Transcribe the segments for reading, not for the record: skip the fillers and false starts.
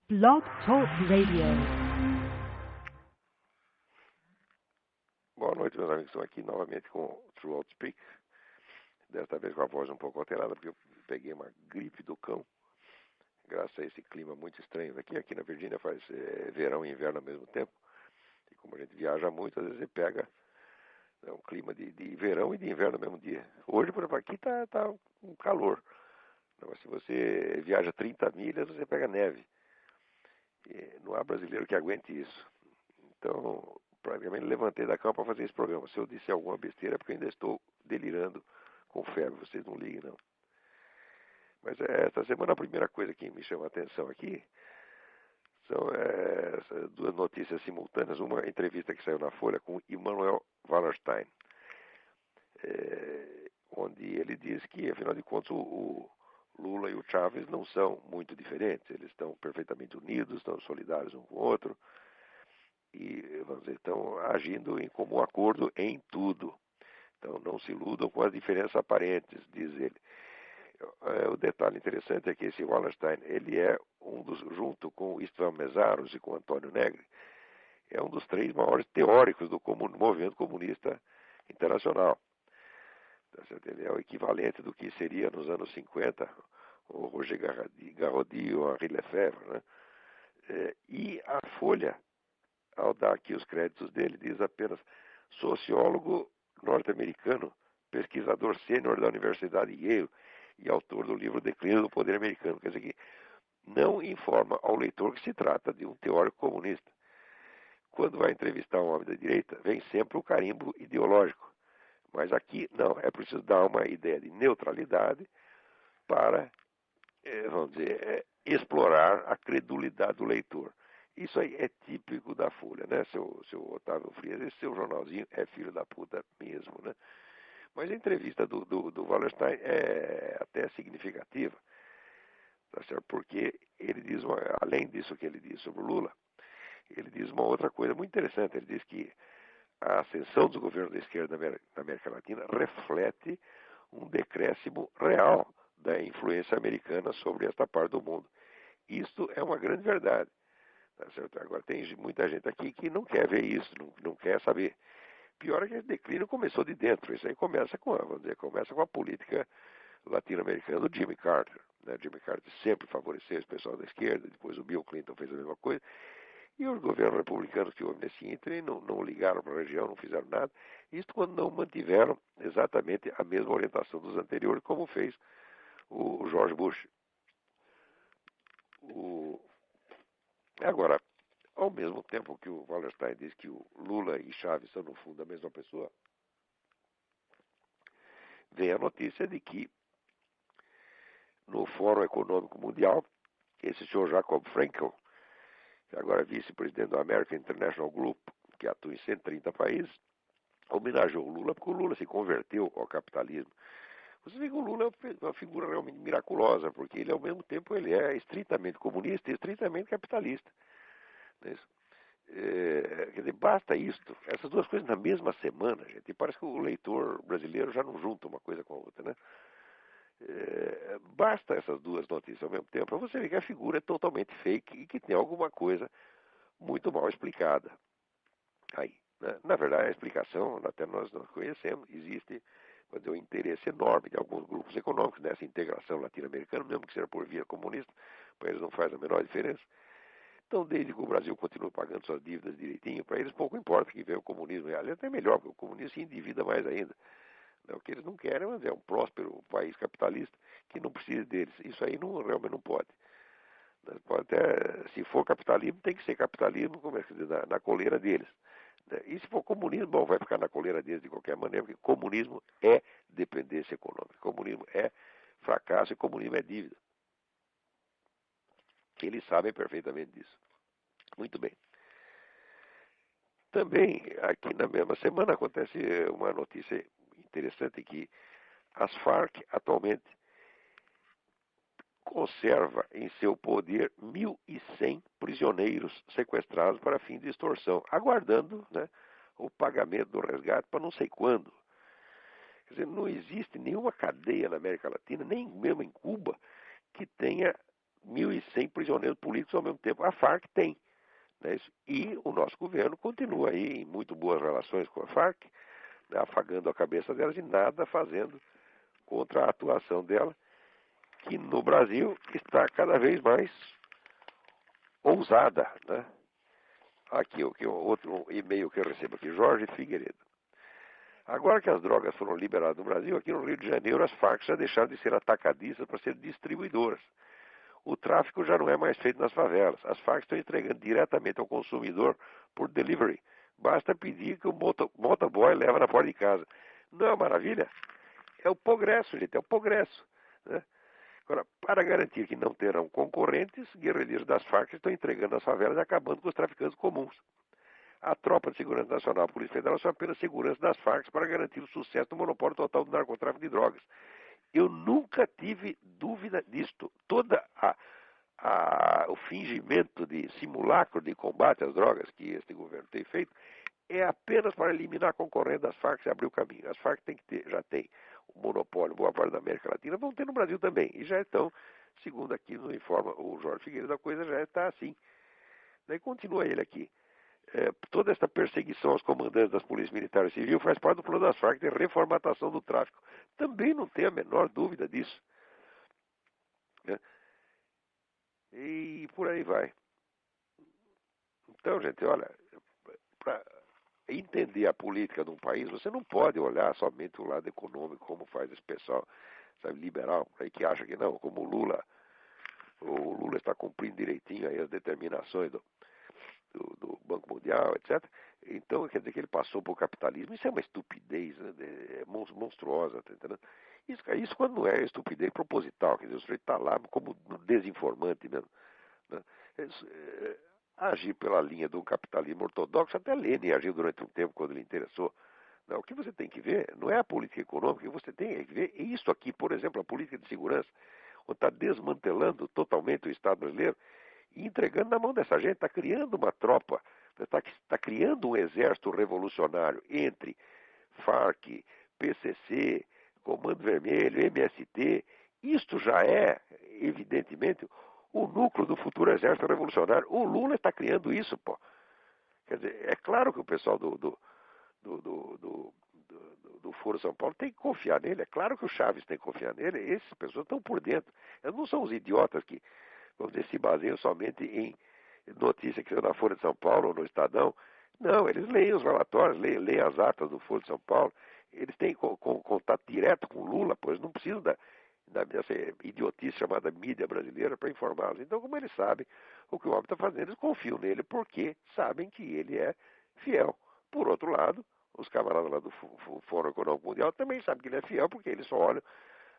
Blog Talk Radio. Boa noite, meus amigos. Estou aqui novamente com o True Outspeak. Desta vez com a voz um pouco alterada, porque eu peguei uma gripe do cão. Graças a esse clima muito estranho aqui. Aqui na Virgínia faz verão e inverno ao mesmo tempo. E como a gente viaja muito, às vezes você pega um clima de verão e de inverno no mesmo dia. Hoje, por exemplo, aqui tá um calor. Mas se você viaja 30 milhas, você pega neve. E não há brasileiro que aguente isso. Então, praticamente levantei da cama para fazer esse programa. Se eu disser alguma besteira é porque eu ainda estou delirando com febre. Vocês não liguem, não. Mas esta semana a primeira coisa que me chama a atenção aqui são essas duas notícias simultâneas. Uma entrevista que saiu na Folha com Immanuel Wallerstein, onde ele diz que, afinal de contas, o Lula e o Chávez não são muito diferentes. Eles estão perfeitamente unidos, estão solidários um com o outro e, vamos dizer, estão agindo em comum acordo em tudo. Então não se iludam com as diferenças aparentes, diz ele. O detalhe interessante é que esse Wallerstein, ele é junto com Istvan Mesaros e com Antônio Negri, é um dos três maiores teóricos do movimento comunista internacional. Ele é o equivalente do que seria nos anos 50 o Roger Garaudy ou Henri Lefebvre, né? E a Folha, ao dar aqui os créditos dele, diz apenas sociólogo norte-americano, pesquisador sênior da Universidade Yale e autor do livro Declínio do Poder Americano. Quer dizer que não informa ao leitor que se trata de um teórico comunista. Quando vai entrevistar um homem da direita, vem sempre o carimbo ideológico. Mas aqui, não, é preciso dar uma ideia de neutralidade para, vamos dizer, explorar a credulidade do leitor. Isso aí é típico da Folha, né, seu Otávio Frias? Esse seu jornalzinho é filho da puta mesmo, né? Mas a entrevista do Wallerstein é até significativa, tá certo? Porque ele diz, além disso que ele diz sobre o Lula, ele diz uma outra coisa muito interessante. Ele diz que a ascensão dos governos da esquerda na América Latina reflete um decréscimo real da influência americana sobre esta parte do mundo. Isto é uma grande verdade. Tá certo? Agora, tem muita gente aqui que não quer ver isso, não quer saber. Pior é que esse declínio começou de dentro. Isso aí começa com a política latino-americana do Jimmy Carter. Né? Jimmy Carter sempre favoreceu esse pessoal da esquerda, depois o Bill Clinton fez a mesma coisa. E os governos republicanos que houve nesse ínterim não ligaram para a região, não fizeram nada. Isso quando não mantiveram exatamente a mesma orientação dos anteriores, como fez o George Bush. Agora, ao mesmo tempo que o Wallerstein diz que o Lula e Chávez são, no fundo, a mesma pessoa, vem a notícia de que no Fórum Econômico Mundial, esse senhor Jacob Frenkel, que agora é vice-presidente do American International Group, que atua em 130 países, homenageou o Lula porque o Lula se converteu ao capitalismo. Você vê que o Lula é uma figura realmente miraculosa, porque ele, ao mesmo tempo, ele é estritamente comunista e estritamente capitalista. Quer dizer, basta isto, essas duas coisas na mesma semana, gente, e parece que o leitor brasileiro já não junta uma coisa com a outra, né? Basta essas duas notícias ao mesmo tempo para você ver que a figura é totalmente fake e que tem alguma coisa muito mal explicada aí, né? Na verdade, a explicação, até nós conhecemos, existe um interesse enorme de alguns grupos econômicos nessa integração latino-americana, mesmo que seja por via comunista, para eles não faz a menor diferença. Então, desde que o Brasil continue pagando suas dívidas direitinho, para eles pouco importa que venha o comunismo. Aliás, até melhor, porque o comunismo se endivida mais ainda. O que eles não querem é um próspero país capitalista que não precisa deles. Isso aí realmente não pode. Pode até, se for capitalismo, tem que ser capitalismo, como é que diz, na coleira deles. E se for comunismo, bom, vai ficar na coleira deles de qualquer maneira, porque comunismo é dependência econômica, comunismo é fracasso e comunismo é dívida. Eles sabem perfeitamente disso. Muito bem. Também, aqui na mesma semana, acontece uma notícia interessante que as Farc atualmente conserva em seu poder 1.100 prisioneiros sequestrados para fim de extorsão, aguardando, né, o pagamento do resgate para não sei quando. Quer dizer, não existe nenhuma cadeia na América Latina, nem mesmo em Cuba, que tenha 1.100 prisioneiros políticos ao mesmo tempo. A Farc tem. Né? E o nosso governo continua aí em muito boas relações com a Farc, né? Afagando a cabeça delas e nada fazendo contra a atuação dela, que no Brasil está cada vez mais ousada. Né? Aqui, outro e-mail que eu recebo aqui, Jorge Figueiredo. Agora que as drogas foram liberadas no Brasil, aqui no Rio de Janeiro, as Farc já deixaram de ser atacadistas para ser distribuidoras. O tráfico já não é mais feito nas favelas. As Farc estão entregando diretamente ao consumidor por delivery. Basta pedir que o motoboy leva na porta de casa. Não é uma maravilha? É o progresso, gente, é o progresso. Né? Agora, para garantir que não terão concorrentes, guerrilheiros das Farc estão entregando as favelas e acabando com os traficantes comuns. A Tropa de Segurança Nacional, a Polícia Federal, são apenas segurança das Farc para garantir o sucesso do monopólio total do narcotráfico de drogas. Eu nunca tive dúvida disto. O fingimento de simulacro de combate às drogas que este governo tem feito é apenas para eliminar a concorrência das Farc e abrir o caminho. As Farc já tem o monopólio, boa parte da América Latina, vão ter no Brasil também. E já estão, segundo aqui nos informa o Jorge Figueiredo, a coisa já está assim. Daí continua ele aqui. Toda esta perseguição aos comandantes das polícias militares e civil faz parte do plano das Farc de reformatação do tráfico. Também não tem a menor dúvida disso. Né? E por aí vai. Então, gente, olha, para entender a política de um país, você não pode olhar somente o lado econômico, como faz esse pessoal, sabe, liberal, aí que acha que não, como o Lula está cumprindo direitinho aí as determinações do Banco Mundial, etc. Então, quer dizer que ele passou para o capitalismo. Isso é uma estupidez, né? Monstruosa, tá entendendo? Isso quando não é estupidez proposital, quer dizer, o sujeito está lá como um desinformante mesmo. Né? Agir pela linha do capitalismo ortodoxo, até Lenin agiu durante um tempo quando ele interessou. Não, o que você tem que ver não é a política econômica, o que você tem que ver é isso aqui, por exemplo, a política de segurança, onde está desmantelando totalmente o Estado brasileiro e entregando na mão dessa gente, está criando uma tropa, está criando um exército revolucionário entre Farc, PCC, Comando Vermelho, MST. Isto já é, evidentemente, o núcleo do futuro exército revolucionário. O Lula está criando isso, pô. Quer dizer, é claro que o pessoal do Foro São Paulo tem que confiar nele. É claro que o Chaves tem que confiar nele. Essas pessoas estão por dentro. Eles não são os idiotas que, vamos dizer, se baseiam somente em notícia que saiu na Folha de São Paulo ou no Estadão. Não, eles leem os relatórios, leem as atas do Foro de São Paulo. Eles têm contato direto com o Lula, pois não precisam dessa idiotice chamada mídia brasileira para informá-los. Então, como eles sabem o que o homem está fazendo, eles confiam nele porque sabem que ele é fiel. Por outro lado, os camaradas lá do Fórum Econômico Mundial também sabem que ele é fiel porque eles só olham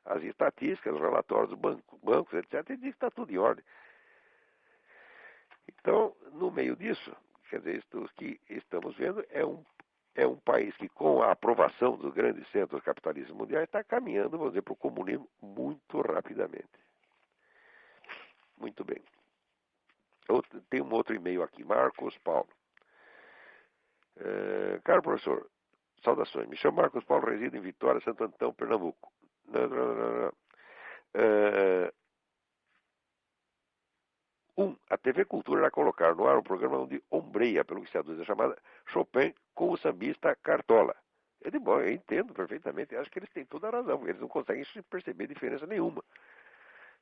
as estatísticas, os relatórios dos bancos, etc., e dizem que está tudo em ordem. Então, no meio disso, quer dizer, isso que estamos vendo é um país que, com a aprovação dos grandes centros capitalistas mundiais, está caminhando, vamos dizer, para o comunismo muito rapidamente. Muito bem. Tem um outro e-mail aqui, Marcos Paulo. Caro professor, saudações. Me chamo Marcos Paulo, resido em Vitória, Santo Antão, Pernambuco. A TV Cultura irá colocar no ar um programa onde ombreia, pelo que se aduz, a chamada Chopin com o sambista Cartola. Bom, eu entendo perfeitamente, acho que eles têm toda a razão, eles não conseguem perceber diferença nenhuma.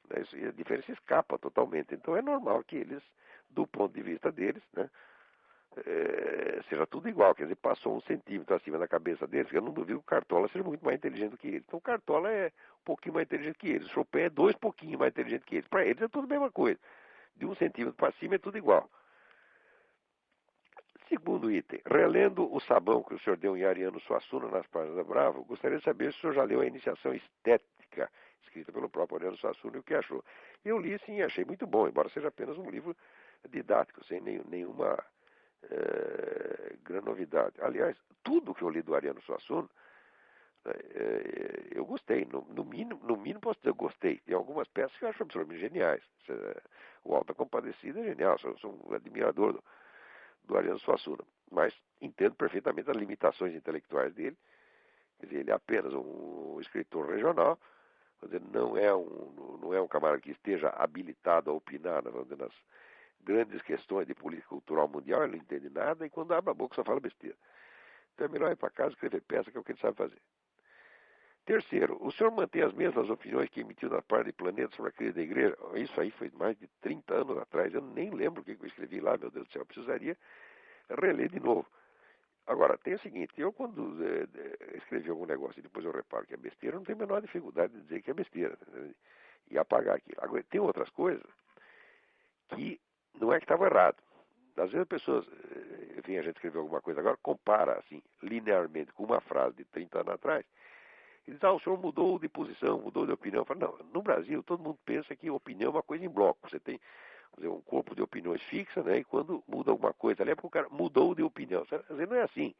Né? A diferença escapa totalmente. Então é normal que eles, do ponto de vista deles, né, seja tudo igual. Quer dizer, passou 1 centímetro acima da cabeça deles, eu não duvido que o Cartola seja muito mais inteligente do que eles. Então o Cartola é um pouquinho mais inteligente que eles, o Chopin é 2 pouquinho mais inteligente que eles. Para eles é tudo a mesma coisa. De 1 centímetro para cima é tudo igual. Segundo item, relendo o sabão que o senhor deu em Ariano Suassuna nas páginas da Bravo, gostaria de saber se o senhor já leu a Iniciação Estética, escrita pelo próprio Ariano Suassuna, e o que achou. Eu li sim, achei muito bom, embora seja apenas um livro didático, sem nenhuma grande novidade. Aliás, tudo que eu li do Ariano Suassuna, eu gostei. No mínimo posso dizer, eu gostei. Tem algumas peças que eu acho absolutamente geniais. O Alta Compadecida é genial, sou um admirador do Ariano Suassuna, mas entendo perfeitamente as limitações intelectuais dele. Quer dizer, ele é apenas um escritor regional, Quer dizer, não é um camarada que esteja habilitado a opinar, vamos dizer, nas grandes questões de política cultural mundial, ele não entende nada, e quando abre a boca só fala besteira. Então é melhor ir para casa e escrever peça, que é o que ele sabe fazer. Terceiro, o senhor mantém as mesmas opiniões que emitiu na parte de Planeta sobre a crise da igreja? Isso aí foi mais de 30 anos atrás, eu nem lembro o que eu escrevi lá, meu Deus do céu, eu precisaria reler de novo. Agora, tem o seguinte, eu quando escrevi algum negócio e depois eu reparo que é besteira, eu não tenho a menor dificuldade de dizer que é besteira, né? E apagar aquilo. Agora, tem outras coisas que não é que estavam errado. Às vezes as pessoas, enfim, a gente escreveu alguma coisa agora, compara, assim, linearmente com uma frase de 30 anos atrás, e diz, o senhor mudou de posição, mudou de opinião. Eu falo, não, no Brasil todo mundo pensa que opinião é uma coisa em bloco. Você tem dizer, um corpo de opiniões fixa, né? E quando muda alguma coisa ali é porque o cara mudou de opinião. Às vezes não é assim.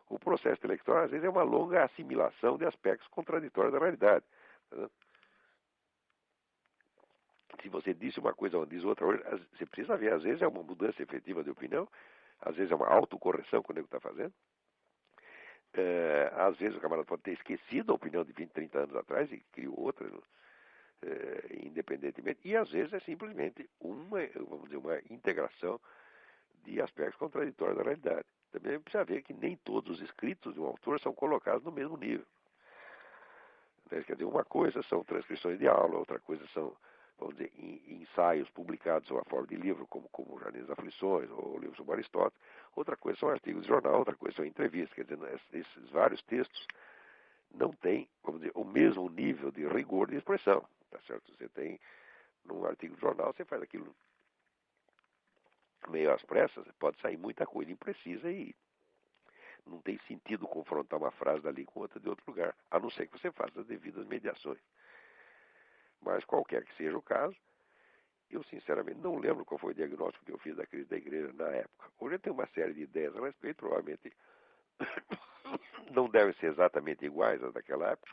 O processo eleitoral, às vezes, é uma longa assimilação de aspectos contraditórios da realidade. Né? Se você disse uma coisa ou diz outra, você precisa ver, às vezes é uma mudança efetiva de opinião, às vezes é uma autocorreção que o nego está fazendo. Às vezes o camarada pode ter esquecido a opinião de 20, 30 anos atrás e criou outra, independentemente. E às vezes é simplesmente vamos dizer, uma integração de aspectos contraditórios da realidade. Também precisa ver que nem todos os escritos de um autor são colocados no mesmo nível. Quer dizer, uma coisa são transcrições de aula, outra coisa são, vamos dizer, ensaios publicados sob a forma de livro, como o Jardim das Aflições, ou o livro sobre Aristóteles. Outra coisa são artigos de jornal, outra coisa são entrevistas. Quer dizer, esses vários textos não têm, vamos dizer, o mesmo nível de rigor de expressão. Tá certo? Você tem, num artigo de jornal, você faz aquilo meio às pressas, pode sair muita coisa imprecisa e não tem sentido confrontar uma frase dali com outra de outro lugar, a não ser que você faça as devidas mediações. Mas qualquer que seja o caso, eu sinceramente não lembro qual foi o diagnóstico que eu fiz da crise da igreja na época. Hoje eu tenho uma série de ideias a respeito, provavelmente não devem ser exatamente iguais às daquela época.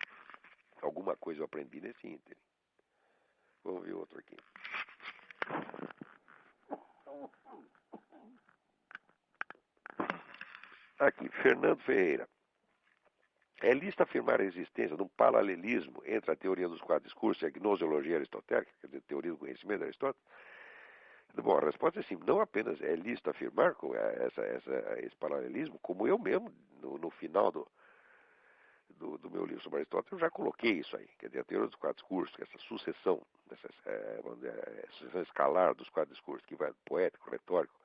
Alguma coisa eu aprendi nesse ínterim. Vamos ver outro aqui. Aqui, Fernando Ferreira. É lícito afirmar a existência de um paralelismo entre a teoria dos quatro discursos e a gnoseologia aristotélica, quer dizer, a teoria do conhecimento de Aristóteles? Bom, a resposta é sim. Não apenas é lícito afirmar esse paralelismo, como eu mesmo, no final do meu livro sobre Aristóteles, eu já coloquei isso aí. Quer dizer, a teoria dos quatro discursos, essa sucessão, vamos dizer, sucessão escalar dos quatro discursos, que vai poético, retórico,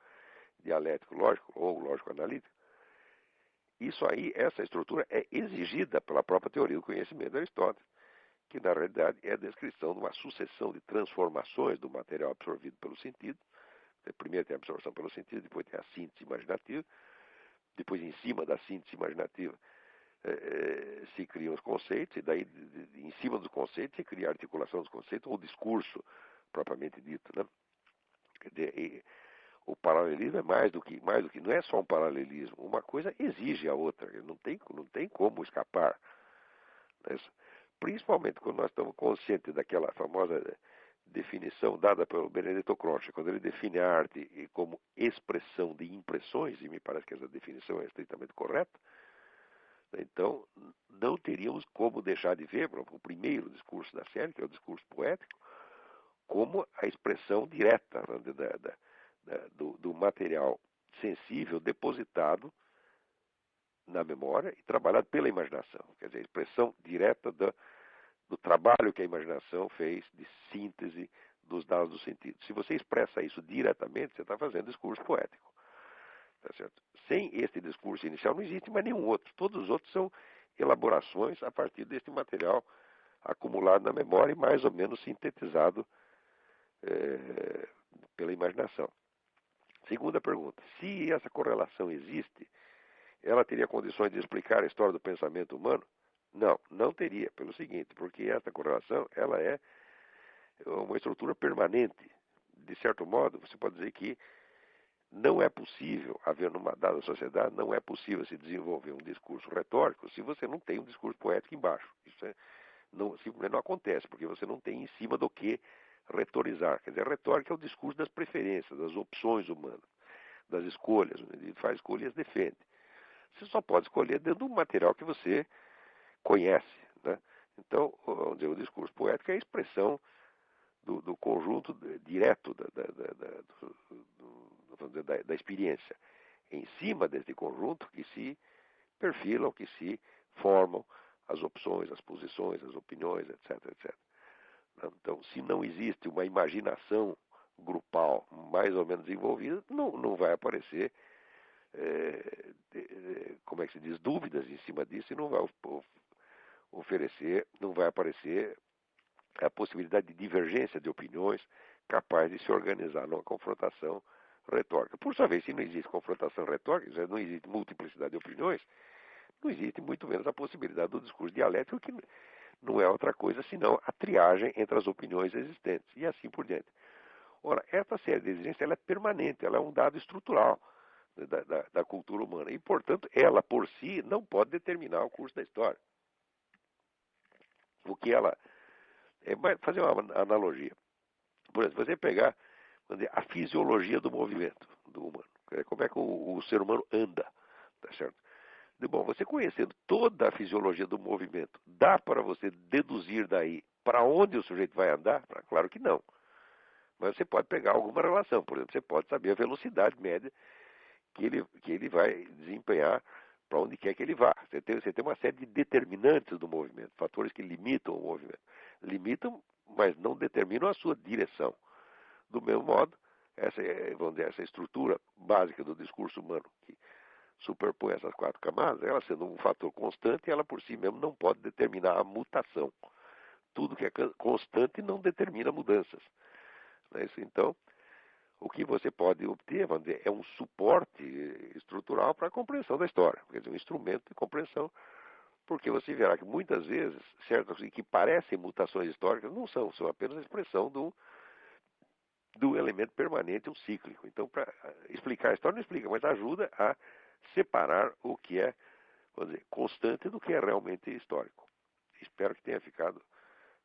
dialético, lógico ou lógico-analítico. Isso aí, essa estrutura é exigida pela própria teoria do conhecimento de Aristóteles, que na realidade é a descrição de uma sucessão de transformações do material absorvido pelo sentido. Primeiro tem a absorção pelo sentido, depois tem a síntese imaginativa, depois em cima da síntese imaginativa se criam os conceitos, e daí em cima dos conceitos se cria a articulação dos conceitos, ou o discurso propriamente dito. Né? Quer dizer, o paralelismo é mais do que, não é só um paralelismo, uma coisa exige a outra, não tem como escapar. Né? Principalmente quando nós estamos conscientes daquela famosa definição dada pelo Benedetto Croce, quando ele define a arte como expressão de impressões, e me parece que essa definição é estritamente correta. Então, não teríamos como deixar de ver o primeiro discurso da série, que é o discurso poético, como a expressão direta, né, do material sensível depositado na memória e trabalhado pela imaginação. Quer dizer, a expressão direta do trabalho que a imaginação fez de síntese dos dados do sentido. Se você expressa isso diretamente, você está fazendo discurso poético. Tá certo? Sem este discurso inicial não existe mais nenhum outro. Todos os outros são elaborações a partir deste material acumulado na memória e mais ou menos sintetizado pela imaginação. Segunda pergunta. Se essa correlação existe, ela teria condições de explicar a história do pensamento humano? Não, não teria. Pelo seguinte, porque essa correlação ela é uma estrutura permanente. De certo modo, você pode dizer que não é possível haver numa dada sociedade, não é possível se desenvolver um discurso retórico se você não tem um discurso poético embaixo. Isso simplesmente não acontece, porque você não tem em cima do que retorizar. Quer dizer, a retórica é o discurso das preferências, das opções humanas, das escolhas. Ele faz escolhas, defende. Você só pode escolher dentro de um material que você conhece. Né? Então, vamos dizer, o discurso poético é a expressão do conjunto direto vamos dizer, da experiência. Em cima desse conjunto que se perfilam, que se formam as opções, as posições, as opiniões, etc, etc. Então, se não existe uma imaginação grupal mais ou menos envolvida, não vai aparecer, como é que se diz, dúvidas em cima disso e não vai oferecer, não vai aparecer a possibilidade de divergência de opiniões capaz de se organizar numa confrontação retórica. Por sua vez, se não existe confrontação retórica, não existe multiplicidade de opiniões, não existe muito menos a possibilidade do discurso dialético, que não é outra coisa senão a triagem entre as opiniões existentes, e assim por diante. Ora, essa série de exigências ela é permanente, ela é um dado estrutural da cultura humana, e, portanto, ela por si não pode determinar o curso da história. O que ela... fazer uma analogia. Por exemplo, você pegar a fisiologia do movimento do humano, como é que o ser humano anda, tá certo? Bom, você conhecendo toda a fisiologia do movimento, dá para você deduzir daí para onde o sujeito vai andar? Claro que não. Mas você pode pegar alguma relação. Por exemplo, você pode saber a velocidade média que ele vai desempenhar para onde quer que ele vá. Você tem uma série de determinantes do movimento, fatores que limitam o movimento. Limitam, mas não determinam a sua direção. Do mesmo modo, vamos dizer, essa estrutura básica do discurso humano, que superpõe essas quatro camadas, ela sendo um fator constante, ela por si mesma não pode determinar a mutação. Tudo que é constante não determina mudanças. Então, o que você pode obter, vamos dizer, é um suporte estrutural para a compreensão da história, quer dizer, um instrumento de compreensão, porque você verá que muitas vezes certas coisas que parecem mutações históricas não são apenas a expressão do elemento permanente, o cíclico. Então, para explicar a história, não explica, mas ajuda a separar o que é, vamos dizer, constante do que é realmente histórico. Espero que tenha ficado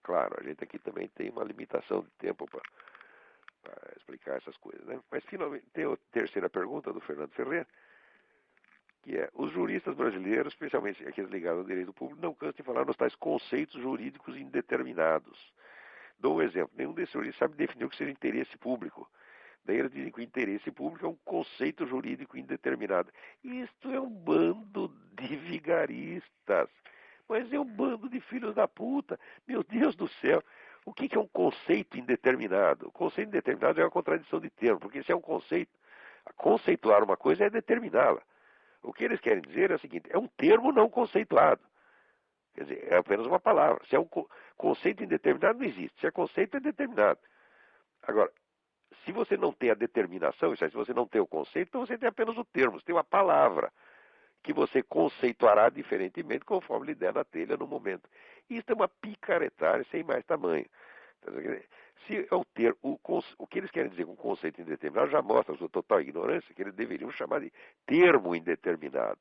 claro. A gente aqui também tem uma limitação de tempo para explicar essas coisas, né? Mas, finalmente, tem a terceira pergunta do Fernando Ferreira, que é: os juristas brasileiros, especialmente aqueles ligados ao direito público, não cansam de falar nos tais conceitos jurídicos indeterminados. Dou um exemplo: nenhum desses juristas sabe definir o que seja interesse público. Daí eles dizem que o interesse público é um conceito jurídico indeterminado. Isto é um bando de vigaristas. Mas é um bando de filhos da puta. Meu Deus do céu. O que é um conceito indeterminado? O conceito indeterminado é uma contradição de termo, porque se é um conceito, conceituar uma coisa é determiná-la. O que eles querem dizer é o seguinte: é um termo não conceituado. Quer dizer, é apenas uma palavra. Se é um conceito indeterminado, não existe. Se é conceito, é determinado. Agora, se você não tem a determinação, isso é, se você não tem o conceito, então você tem apenas o termo, você tem uma palavra que você conceituará diferentemente conforme lhe der na telha no momento. Isso é uma picaretagem sem mais tamanho. Se eu ter o que eles querem dizer com conceito indeterminado já mostra a sua total ignorância, que eles deveriam chamar de termo indeterminado.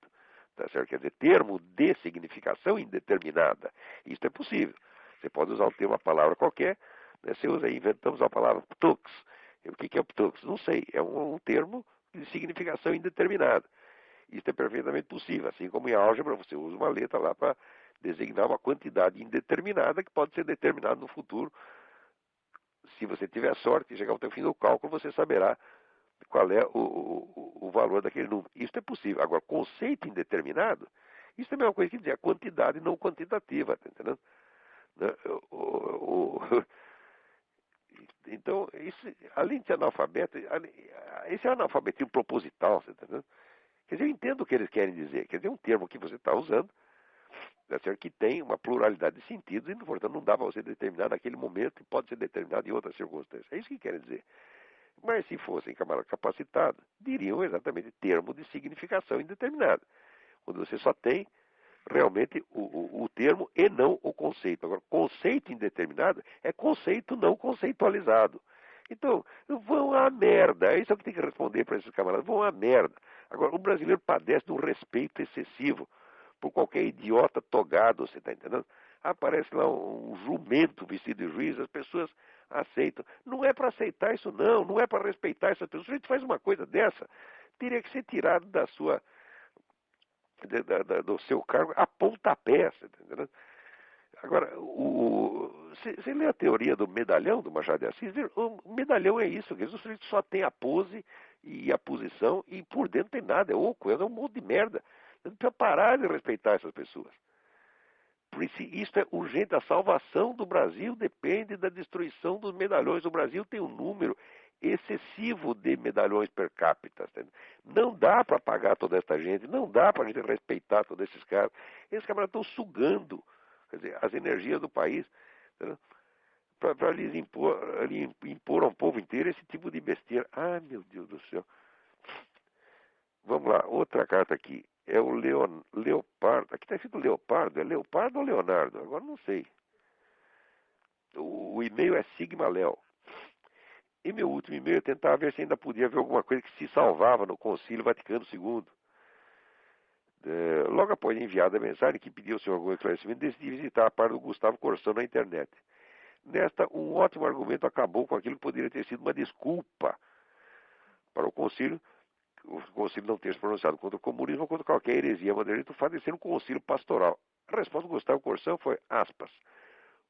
Tá certo? Quer dizer, termo de significação indeterminada. Isso é possível. Você pode usar uma palavra qualquer, né? Você usa aí, inventamos a palavra ptux. O que é ptux? Não sei. É um termo de significação indeterminada. Isso é perfeitamente possível. Assim como em álgebra, você usa uma letra lá para designar uma quantidade indeterminada que pode ser determinada no futuro. Se você tiver sorte e chegar ao fim do cálculo, você saberá qual é o valor daquele número. Isso é possível. Agora, conceito indeterminado, isso é a mesma coisa que dizer a quantidade não quantitativa, tá entendendo? Então, isso, além de ser analfabeto, esse é analfabetismo proposital, tá entendendo? Quer dizer, eu entendo o que eles querem dizer. Quer dizer, um termo que você está usando, tá certo, que tem uma pluralidade de sentidos e, portanto, não dá para você determinar naquele momento e pode ser determinado em outras circunstâncias. É isso que querem dizer. Mas se fossem camaradas capacitados, diriam exatamente termo de significação indeterminada, onde você só tem realmente o termo e não o conceito. Agora, conceito indeterminado é conceito não conceitualizado. Então, vão à merda. É isso que tem que responder para esses camaradas. Vão à merda. Agora, o brasileiro padece de um respeito excessivo por qualquer idiota togado, você está entendendo? Aparece lá um jumento vestido de juiz, as pessoas aceitam. Não é para aceitar isso, não é para respeitar essas pessoas. Se a gente faz uma coisa dessa, teria que ser tirado da sua, do seu cargo a pontapé, tá entendendo? Agora, você lê a teoria do medalhão do Machado de Assis, o medalhão é isso, o sujeito só tem a pose e a posição e por dentro tem nada, é oco, é um monte de merda. Você precisa parar de respeitar essas pessoas. Por isso é urgente, a salvação do Brasil depende da destruição dos medalhões. O Brasil tem um número excessivo de medalhões per capita. Não dá para pagar toda essa gente, não dá para a gente respeitar todos esses caras. Esses caras estão sugando, quer dizer, as energias do país para lhes impor ao povo inteiro esse tipo de besteira. Ai, meu Deus do céu. Vamos lá, outra carta aqui. É o Leopardo. Aqui está escrito Leopardo. É Leopardo ou Leonardo? Agora não sei. O e-mail é Sigma Léo. E meu último e-mail eu tentava ver se ainda podia ver alguma coisa que se salvava no Concílio Vaticano II. Logo após enviada a mensagem que pediu ao senhor algum esclarecimento, decidi visitar a parte do Gustavo Corsão na internet. Nesta, um ótimo argumento acabou com aquilo que poderia ter sido uma desculpa para o concílio não ter se pronunciado contra o comunismo ou contra qualquer heresia moderna, o fato de ser um concílio pastoral. A resposta do Gustavo Corsão foi, aspas,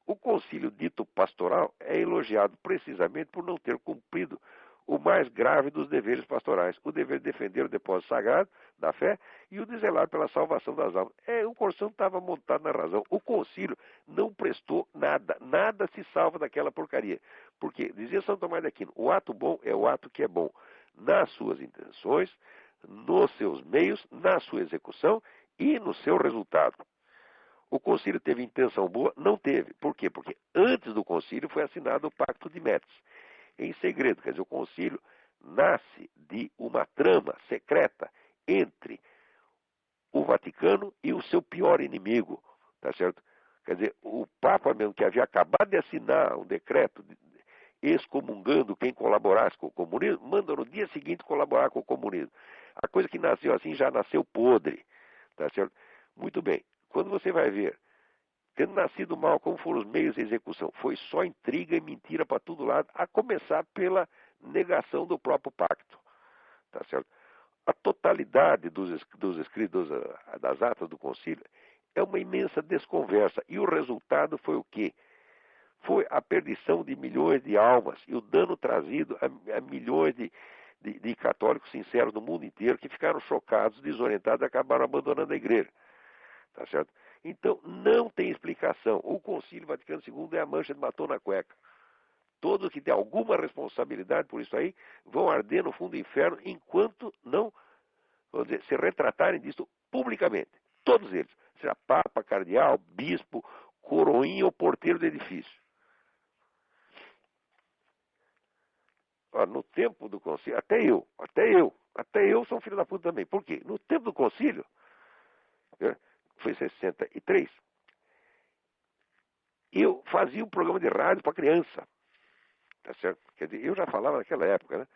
o concílio dito pastoral é elogiado precisamente por não ter cumprido o mais grave dos deveres pastorais, o dever de defender o depósito sagrado da fé e o de zelar pela salvação das almas. O Corsão estava montado na razão. O concílio não prestou nada, nada se salva daquela porcaria. Porque, dizia São Tomás de Aquino, o ato bom é o ato que é bom nas suas intenções, nos seus meios, na sua execução e no seu resultado. O concílio teve intenção boa? Não teve. Por quê? Porque antes do concílio foi assinado o Pacto de Metz, em segredo. Quer dizer, o concílio nasce de uma trama secreta entre o Vaticano e o seu pior inimigo, tá certo? Quer dizer, o Papa mesmo, que havia acabado de assinar um decreto excomungando quem colaborasse com o comunismo, manda no dia seguinte colaborar com o comunismo. A coisa que nasceu assim já nasceu podre, tá certo? Muito bem. Quando você vai ver, tendo nascido mal, como foram os meios de execução, foi só intriga e mentira para todo lado, a começar pela negação do próprio pacto, tá certo? A totalidade dos escritos das atas do concílio é uma imensa desconversa. E o resultado foi o quê? Foi a perdição de milhões de almas e o dano trazido a milhões de católicos sinceros no mundo inteiro que ficaram chocados, desorientados e acabaram abandonando a igreja. Tá certo? Então, não tem explicação. O Concílio Vaticano II é a mancha de batom na cueca. Todos que têm alguma responsabilidade por isso aí vão arder no fundo do inferno enquanto não, vamos dizer, se retratarem disso publicamente. Todos eles. Seja Papa, Cardeal, Bispo, Coroinha ou Porteiro do edifício. No tempo do concílio, até eu sou um filho da puta também. Por quê? No tempo do concílio, foi 63, eu fazia um programa de rádio para criança. Tá certo? Quer dizer, eu já falava naquela época, né?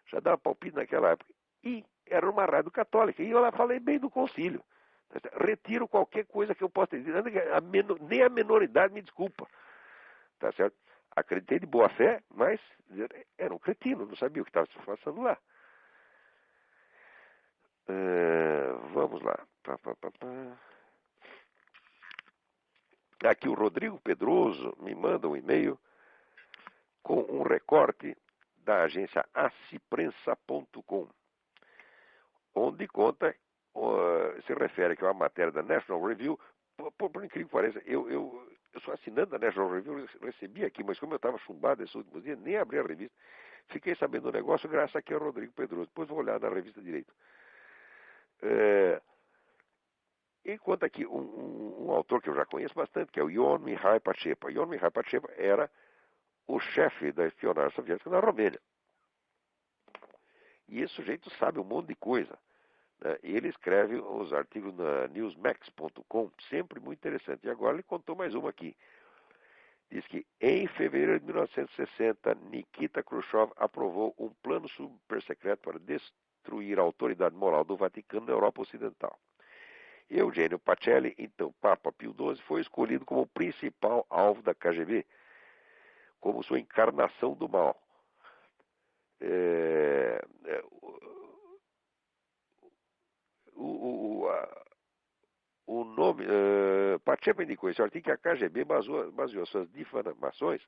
Já dava palpite naquela época. E era uma rádio católica. E eu lá falei bem do concílio. Tá, retiro qualquer coisa que eu possa dizer. Nem a menoridade me desculpa. Tá certo? Acreditei de boa fé, mas era um cretino, não sabia o que estava se passando lá. Vamos lá. Aqui o Rodrigo Pedroso me manda um e-mail com um recorte da agência aciprensa.com, onde conta, se refere que é uma matéria da National Review. Por incrível que pareça, eu sou assinante da National Review, recebi aqui, mas como eu estava chumbado esses últimos dias, nem abri a revista. Fiquei sabendo do negócio graças aqui ao Rodrigo Pedroso. Depois vou olhar na revista direito. E conta aqui um autor que eu já conheço bastante, que é o Ion Mihai Pacepa. Ion Mihai Pacepa era o chefe da espionagem soviética na Romênia. E esse sujeito sabe um monte de coisa. Né? Ele escreve os artigos na newsmax.com, sempre muito interessante. E agora ele contou mais uma aqui. Diz que em fevereiro de 1960, Nikita Khrushchev aprovou um plano supersecreto para destruir a autoridade moral do Vaticano na Europa Ocidental. Eugênio Pacelli, então Papa Pio XII, foi escolhido como o principal alvo da KGB, como sua encarnação do mal. O nome Pacheco indicou esse artigo que a KGB baseou suas difamações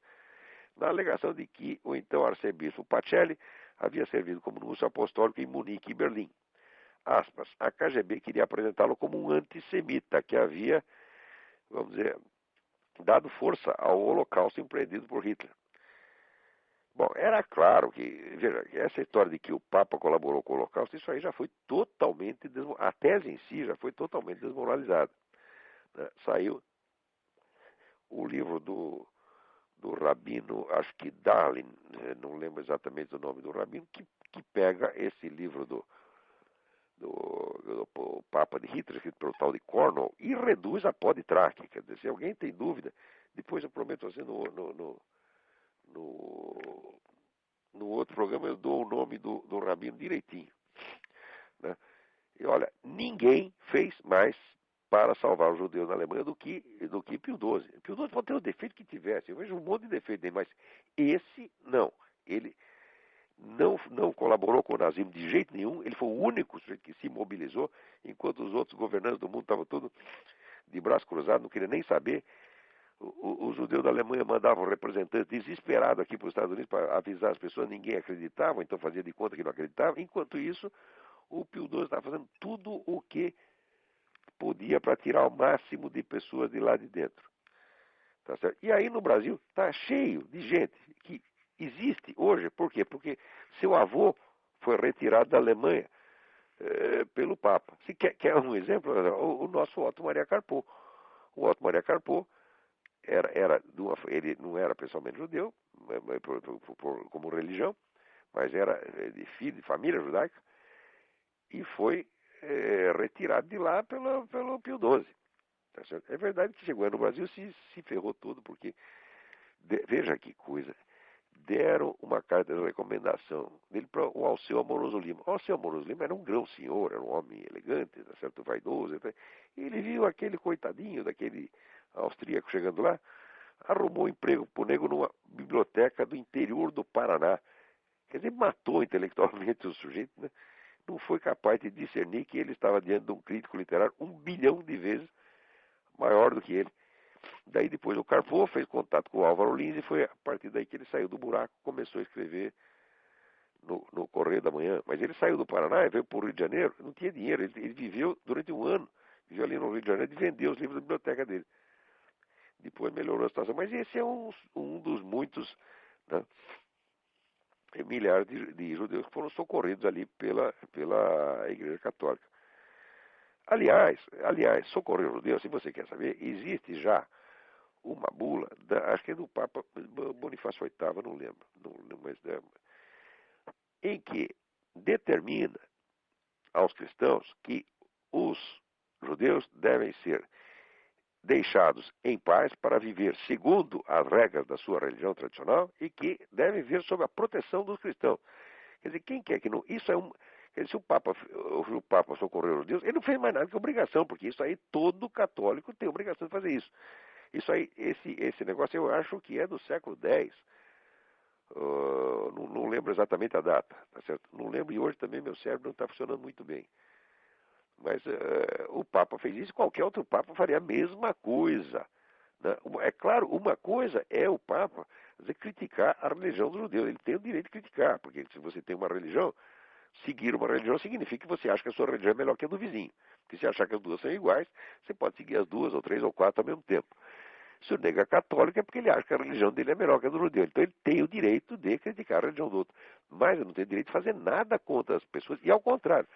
na alegação de que o então arcebispo Pacelli havia servido como núncio apostólico em Munique e Berlim. Aspas, a KGB queria apresentá-lo como um antissemita que havia, vamos dizer, dado força ao holocausto empreendido por Hitler. Bom, era claro que, veja, essa história de que o Papa colaborou com o Holocausto, isso aí já foi totalmente, a tese em si já foi totalmente desmoralizada. Né? Saiu o livro do rabino, acho que Darlin, não lembro exatamente o nome do rabino, que pega esse livro do Papa de Hitler, escrito pelo tal de Cornwall, e reduz a pó de traque. Quer dizer, se alguém tem dúvida, depois eu prometo assim no outro programa eu dou o nome do rabino direitinho. Né? E olha, ninguém fez mais para salvar os judeus na Alemanha do que Pio XII. Pio XII pode ter o defeito que tivesse, eu vejo um monte de defeito dele, mas esse não. Ele não colaborou com o nazismo de jeito nenhum, ele foi o único sujeito que se mobilizou, enquanto os outros governantes do mundo estavam todos de braço cruzado, não queriam nem saber. Os judeus da Alemanha mandavam representantes desesperados aqui para os Estados Unidos para avisar as pessoas, ninguém acreditava, então fazia de conta que não acreditava. Enquanto isso, o Pio XII estava fazendo tudo o que podia para tirar o máximo de pessoas de lá de dentro. Tá certo? E aí no Brasil está cheio de gente que existe hoje. Por quê? Porque seu avô foi retirado da Alemanha pelo Papa. Se quer um exemplo, o nosso Otto Maria Carpo. O Otto Maria Carpo ele não era pessoalmente judeu, como religião, mas era de filho de família judaica, e foi retirado de lá pelo Pio XII. Tá certo? É verdade que chegou no Brasil se ferrou tudo, porque, veja que coisa, deram uma carta de recomendação dele para o Alceu Amoroso Lima. O Alceu Amoroso Lima era um grão senhor, era um homem elegante, tá certo? Vaidoso. E ele viu aquele coitadinho daquele austríaco chegando lá, arrumou um emprego para o nego numa biblioteca do interior do Paraná. Quer dizer, matou intelectualmente o sujeito, né? Não foi capaz de discernir que ele estava diante de um crítico literário 1 bilhão de vezes maior do que ele. Daí depois o Carpo fez contato com o Álvaro Lins e foi a partir daí que ele saiu do buraco e começou a escrever no Correio da Manhã. Mas ele saiu do Paraná e veio para o Rio de Janeiro, não tinha dinheiro, ele viveu durante um ano, viveu ali no Rio de Janeiro e vendeu os livros da biblioteca dele. Depois melhorou a situação, mas esse é um dos muitos, né, milhares de judeus que foram socorridos ali pela Igreja Católica. Aliás, socorrer os judeus, se você quer saber, existe já uma bula, acho que é do Papa Bonifácio VIII, não lembro, mas, em que determina aos cristãos que os judeus devem ser deixados em paz para viver segundo as regras da sua religião tradicional e que devem viver sob a proteção dos cristãos. Quer dizer, quem quer que não... Isso é um... Quer dizer, se o Papa socorreu os judeus, ele não fez mais nada que obrigação, porque isso aí todo católico tem obrigação de fazer isso. Isso aí, esse negócio eu acho que é do século X. Não lembro exatamente a data, tá certo? Não lembro e hoje também meu cérebro não está funcionando muito bem. Mas o Papa fez isso, qualquer outro Papa faria a mesma coisa. Né? É claro, uma coisa é o Papa dizer, criticar a religião dos judeus. Ele tem o direito de criticar, porque se você tem uma religião, seguir uma religião significa que você acha que a sua religião é melhor que a do vizinho. Porque se achar que as duas são iguais, você pode seguir as duas, ou três, ou quatro ao mesmo tempo. Se o nego é católico é porque ele acha que a religião dele é melhor que a do judeu. Então ele tem o direito de criticar a religião do outro. Mas ele não tem direito de fazer nada contra as pessoas. E ao contrário,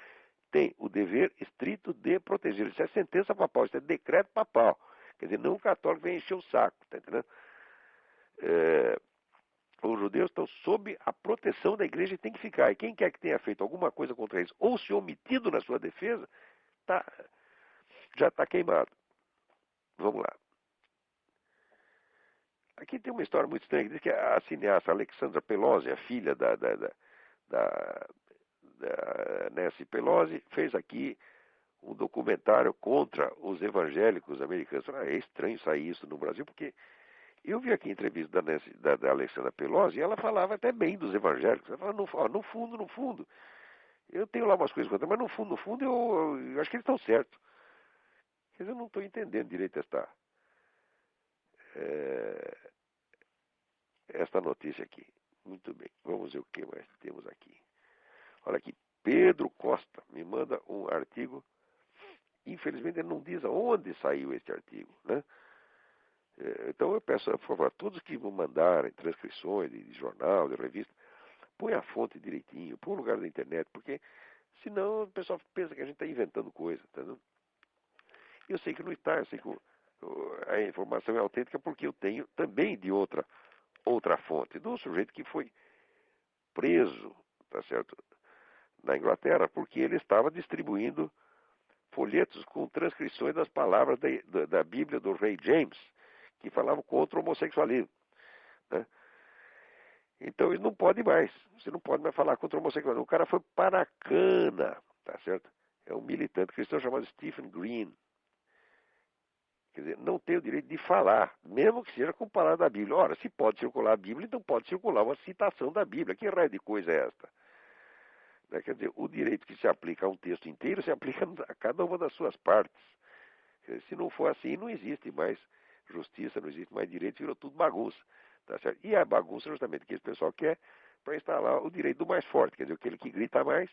tem o dever estrito de proteger. Isso é sentença papal, isso é decreto papal. Quer dizer, não o católico vem encher o saco, tá entendendo? Os judeus estão sob a proteção da igreja e tem que ficar. E quem quer que tenha feito alguma coisa contra eles ou se omitido na sua defesa, já está queimado. Vamos lá. Aqui tem uma história muito estranha, que diz que a cineasta Alexandra Pelosi, a filha da Nancy Pelosi, fez aqui um documentário contra os evangélicos americanos. É estranho sair isso no Brasil, porque eu vi aqui a entrevista da Alexandra Pelosi e ela falava até bem dos evangélicos. Ela falava, no fundo, eu tenho lá umas coisas contra, mas no fundo, eu acho que eles estão certos. Quer dizer, eu não estou entendendo direito esta é, esta notícia aqui. Muito bem, vamos ver o que mais temos aqui. Olha aqui, Pedro Costa me manda um artigo. Infelizmente ele não diz aonde saiu este artigo, né? Então eu peço, por favor, a todos que vão mandarem transcrições de jornal, de revista, põe a fonte direitinho, põe o lugar da internet, porque senão o pessoal pensa que a gente está inventando coisa, entendeu? Eu sei que não está, eu sei que a informação é autêntica porque eu tenho também de outra fonte, do sujeito que foi preso, tá certo, na Inglaterra, porque ele estava distribuindo folhetos com transcrições das palavras da Bíblia do rei James, que falavam contra o homossexualismo, né? Então ele não pode mais, você não pode mais falar contra o homossexualismo. O cara foi para a cana, tá certo? É um militante cristão chamado Stephen Green. Quer dizer, não tem o direito de falar, mesmo que seja com palavras da Bíblia. Ora, se pode circular a Bíblia, então pode circular uma citação da Bíblia. Que raio de coisa é esta? Né? Quer dizer, o direito que se aplica a um texto inteiro se aplica a cada uma das suas partes. Quer dizer, se não for assim, não existe mais justiça, não existe mais direito, virou tudo bagunça. Tá certo? E a bagunça justamente que esse pessoal quer para instalar o direito do mais forte, quer dizer, aquele que grita mais,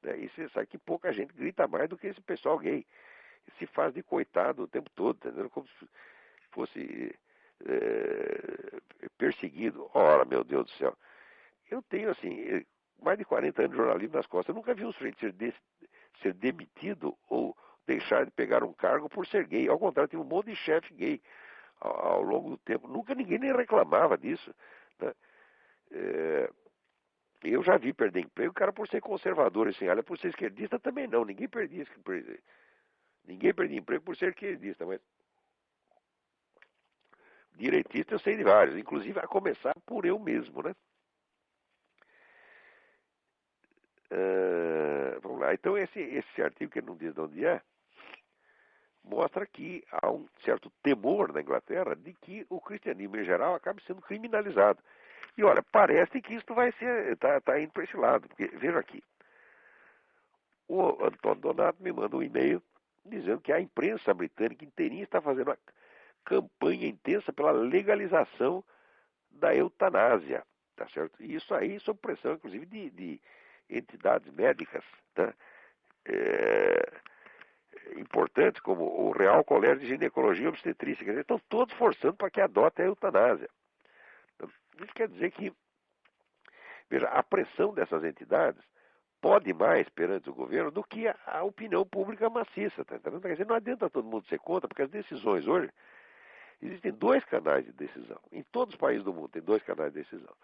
né? E você sabe que pouca gente grita mais do que esse pessoal gay. Se faz de coitado o tempo todo, entendeu? Como se fosse perseguido. Ora, meu Deus do céu. Eu tenho, assim, mais de 40 anos de jornalismo nas costas. Eu nunca vi um sujeito ser demitido ou deixar de pegar um cargo por ser gay. Ao contrário, tem um monte de chefe gay ao longo do tempo. Nunca ninguém nem reclamava disso, né? Eu já vi perder emprego, o cara por ser conservador, assim, olha, por ser esquerdista também não. Ninguém perdia emprego por ser esquerdista, mas direitista eu sei de vários, inclusive a começar por eu mesmo, né? Vamos lá. Então esse artigo, que não diz de onde é, mostra que há um certo temor na Inglaterra de que o cristianismo em geral acabe sendo criminalizado. E olha, parece que isso vai ser, tá indo para esse lado, porque veja aqui, o Antônio Donato me manda um e-mail dizendo que a imprensa britânica inteirinha está fazendo uma campanha intensa pela legalização da eutanásia, tá certo? E isso aí sob pressão, inclusive, de entidades médicas, tá? Importantes como o Real Colégio de Ginecologia e Obstetrícia, quer dizer, estão todos forçando para que adote a eutanásia. Então, isso quer dizer que, veja, a pressão dessas entidades pode mais perante o governo do que a opinião pública maciça, tá entendendo? Quer dizer, não adianta todo mundo ser contra, porque as decisões hoje, existem dois canais de decisão. Em todos os países do mundo tem dois canais de decisão.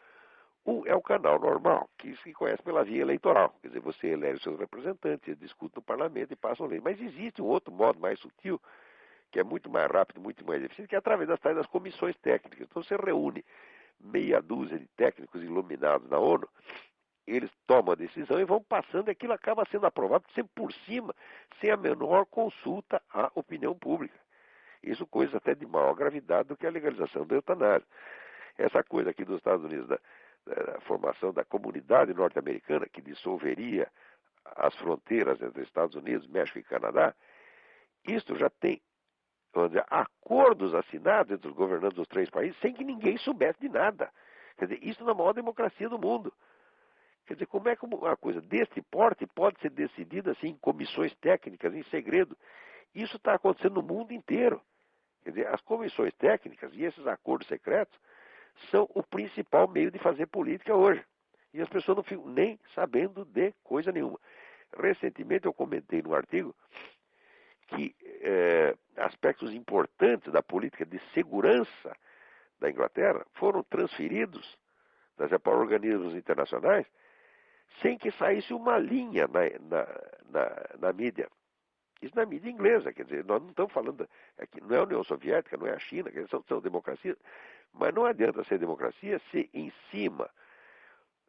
Um é o canal normal, que se conhece pela via eleitoral. Quer dizer, você elege seus representantes, eles discutem no parlamento e passam lei. Mas existe um outro modo mais sutil, que é muito mais rápido, muito mais eficiente, que é através das tais das comissões técnicas. Então você reúne meia dúzia de técnicos iluminados na ONU, eles tomam a decisão e vão passando, e aquilo acaba sendo aprovado sempre por cima, sem a menor consulta à opinião pública. Isso coisa até de maior gravidade do que a legalização da eutanásia. Essa coisa aqui dos Estados Unidos, da formação da comunidade norte-americana, que dissolveria as fronteiras entre Estados Unidos, México e Canadá, isto já tem, vamos dizer, acordos assinados entre os governantes dos três países sem que ninguém soubesse de nada. Quer dizer, isso na maior democracia do mundo. Quer dizer, como é que uma coisa deste porte pode ser decidida assim em comissões técnicas, em segredo? Isso está acontecendo no mundo inteiro. Quer dizer, as comissões técnicas e esses acordos secretos são o principal meio de fazer política hoje. E as pessoas não ficam nem sabendo de coisa nenhuma. Recentemente eu comentei num artigo que aspectos importantes da política de segurança da Inglaterra foram transferidos para organismos internacionais sem que saísse uma linha na mídia. Isso na mídia inglesa, quer dizer, nós não estamos falando, aqui, não é a União Soviética, não é a China, quer dizer, são democracias, mas não adianta ser democracia se em cima,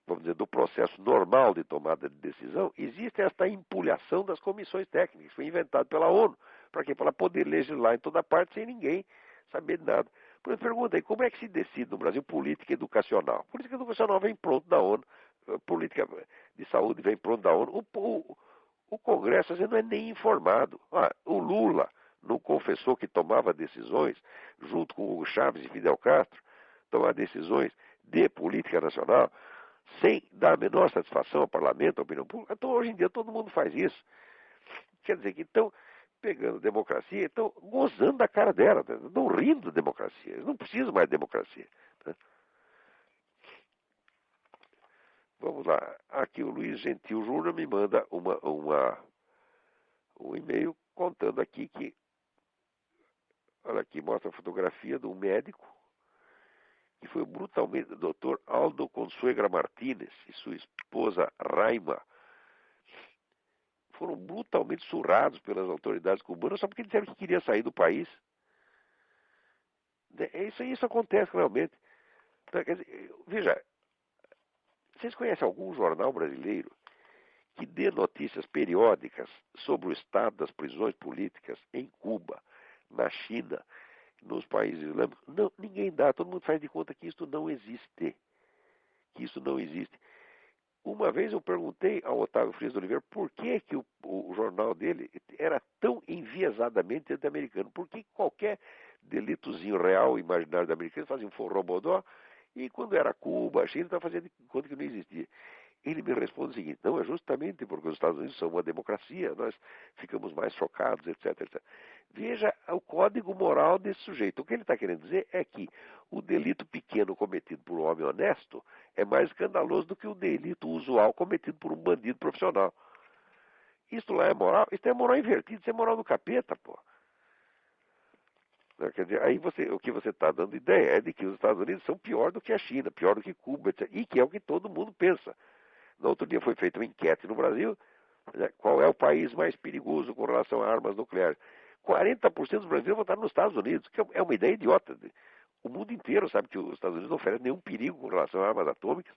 vamos dizer, do processo normal de tomada de decisão, existe esta empulhação das comissões técnicas, foi inventado pela ONU, para quê? Para ela poder legislar em toda parte sem ninguém saber de nada. Por exemplo, pergunta aí, como é que se decide no Brasil política educacional? Política educacional vem pronto da ONU, política de saúde vem pronto da ONU, o Congresso às vezes não é nem informado. O Lula não confessou que tomava decisões, junto com Hugo Chávez e Fidel Castro, tomar decisões de política nacional, sem dar a menor satisfação ao parlamento, à opinião pública? Então, hoje em dia, todo mundo faz isso. Quer dizer que estão pegando democracia, estão gozando da cara dela, estão rindo da democracia. Eles não precisam mais de democracia. Né? Vamos lá. Aqui o Luiz Gentil Júnior me manda um e-mail contando aqui que, olha aqui, mostra a fotografia de um médico que foi brutalmente, o Dr. Aldo Consuegra Martínez e sua esposa Raima, foram brutalmente surrados pelas autoridades cubanas só porque disseram que queria sair do país. Isso acontece realmente. Então, quer dizer, veja, vocês conhecem algum jornal brasileiro que dê notícias periódicas sobre o estado das prisões políticas em Cuba, na China, nos países islâmicos? Não, ninguém dá. Todo mundo faz de conta que isso não existe. Que isso não existe. Uma vez eu perguntei ao Otávio Frias de Oliveira por que o jornal dele era tão enviesadamente anti-americano. Por que qualquer delitozinho real, imaginário da americana, fazia um forrobodó, e quando era Cuba, a China, estava fazendo de conta que não existia. Ele me responde o seguinte: não, é justamente porque os Estados Unidos são uma democracia, nós ficamos mais chocados, etc, etc. Veja o código moral desse sujeito. O que ele está querendo dizer é que o delito pequeno cometido por um homem honesto é mais escandaloso do que o delito usual cometido por um bandido profissional. Isso lá é moral? Isso é moral invertida, isso é moral do capeta, pô. Quer dizer, aí o que você está dando ideia é de que os Estados Unidos são pior do que a China, pior do que Cuba, etc. E que é o que todo mundo pensa. No outro dia foi feita uma enquete no Brasil, né, qual é o país mais perigoso com relação a armas nucleares. 40% dos brasileiros votaram nos Estados Unidos, que é uma ideia idiota. O mundo inteiro sabe que os Estados Unidos não oferecem nenhum perigo com relação a armas atômicas.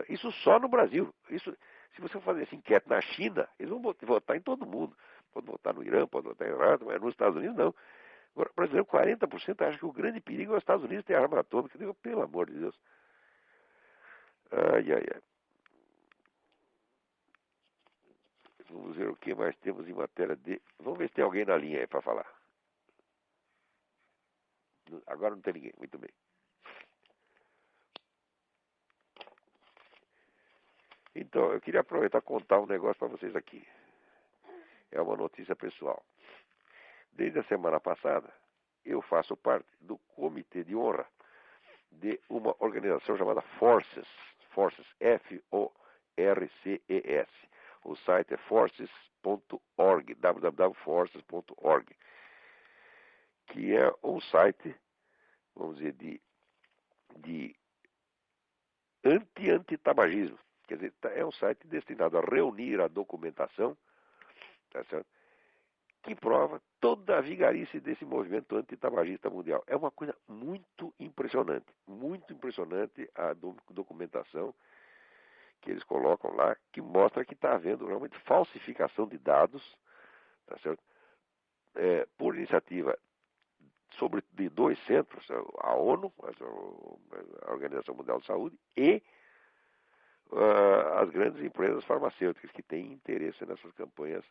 Isso só no Brasil. Isso, se você fazer essa enquete na China, eles vão votar em todo mundo. Pode votar no Irã, pode votar em Irã, mas nos Estados Unidos não. Agora, o brasileiro, 40% acha que o grande perigo é os Estados Unidos ter arma atômica. Eu digo, pelo amor de Deus. Ai, ai, ai. Vamos ver o que mais temos em matéria de... Vamos ver se tem alguém na linha aí para falar. Agora não tem ninguém, muito bem. Então, eu queria aproveitar e contar um negócio para vocês aqui. É uma notícia pessoal. Desde a semana passada, eu faço parte do comitê de honra de uma organização chamada Forces, Forces, O site é forces.org, www.forces.org, que é um site, vamos dizer, de anti-antitabagismo. Quer dizer, é um site destinado a reunir a documentação, tá certo? Que prova toda a vigarice desse movimento antitabagista mundial. É uma coisa muito impressionante a documentação que eles colocam lá, que mostra que está havendo realmente falsificação de dados, tá certo? Por iniciativa de dois centros, a ONU, a Organização Mundial de Saúde, e as grandes empresas farmacêuticas que têm interesse nessas campanhas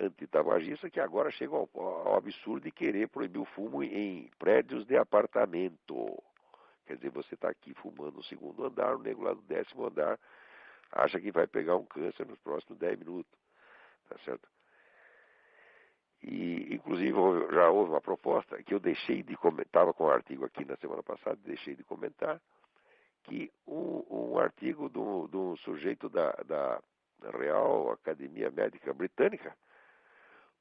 antitabagistas, que agora chegam ao absurdo de querer proibir o fumo em prédios de apartamento. Quer dizer, você está aqui fumando no segundo andar, o nego lá do 10º andar acha que vai pegar um câncer nos próximos 10 minutos. Tá certo? E, inclusive, já houve uma proposta que eu deixei de comentar, estava com um artigo aqui na semana passada, deixei de comentar, que um artigo de um sujeito da Real Academia Médica Britânica,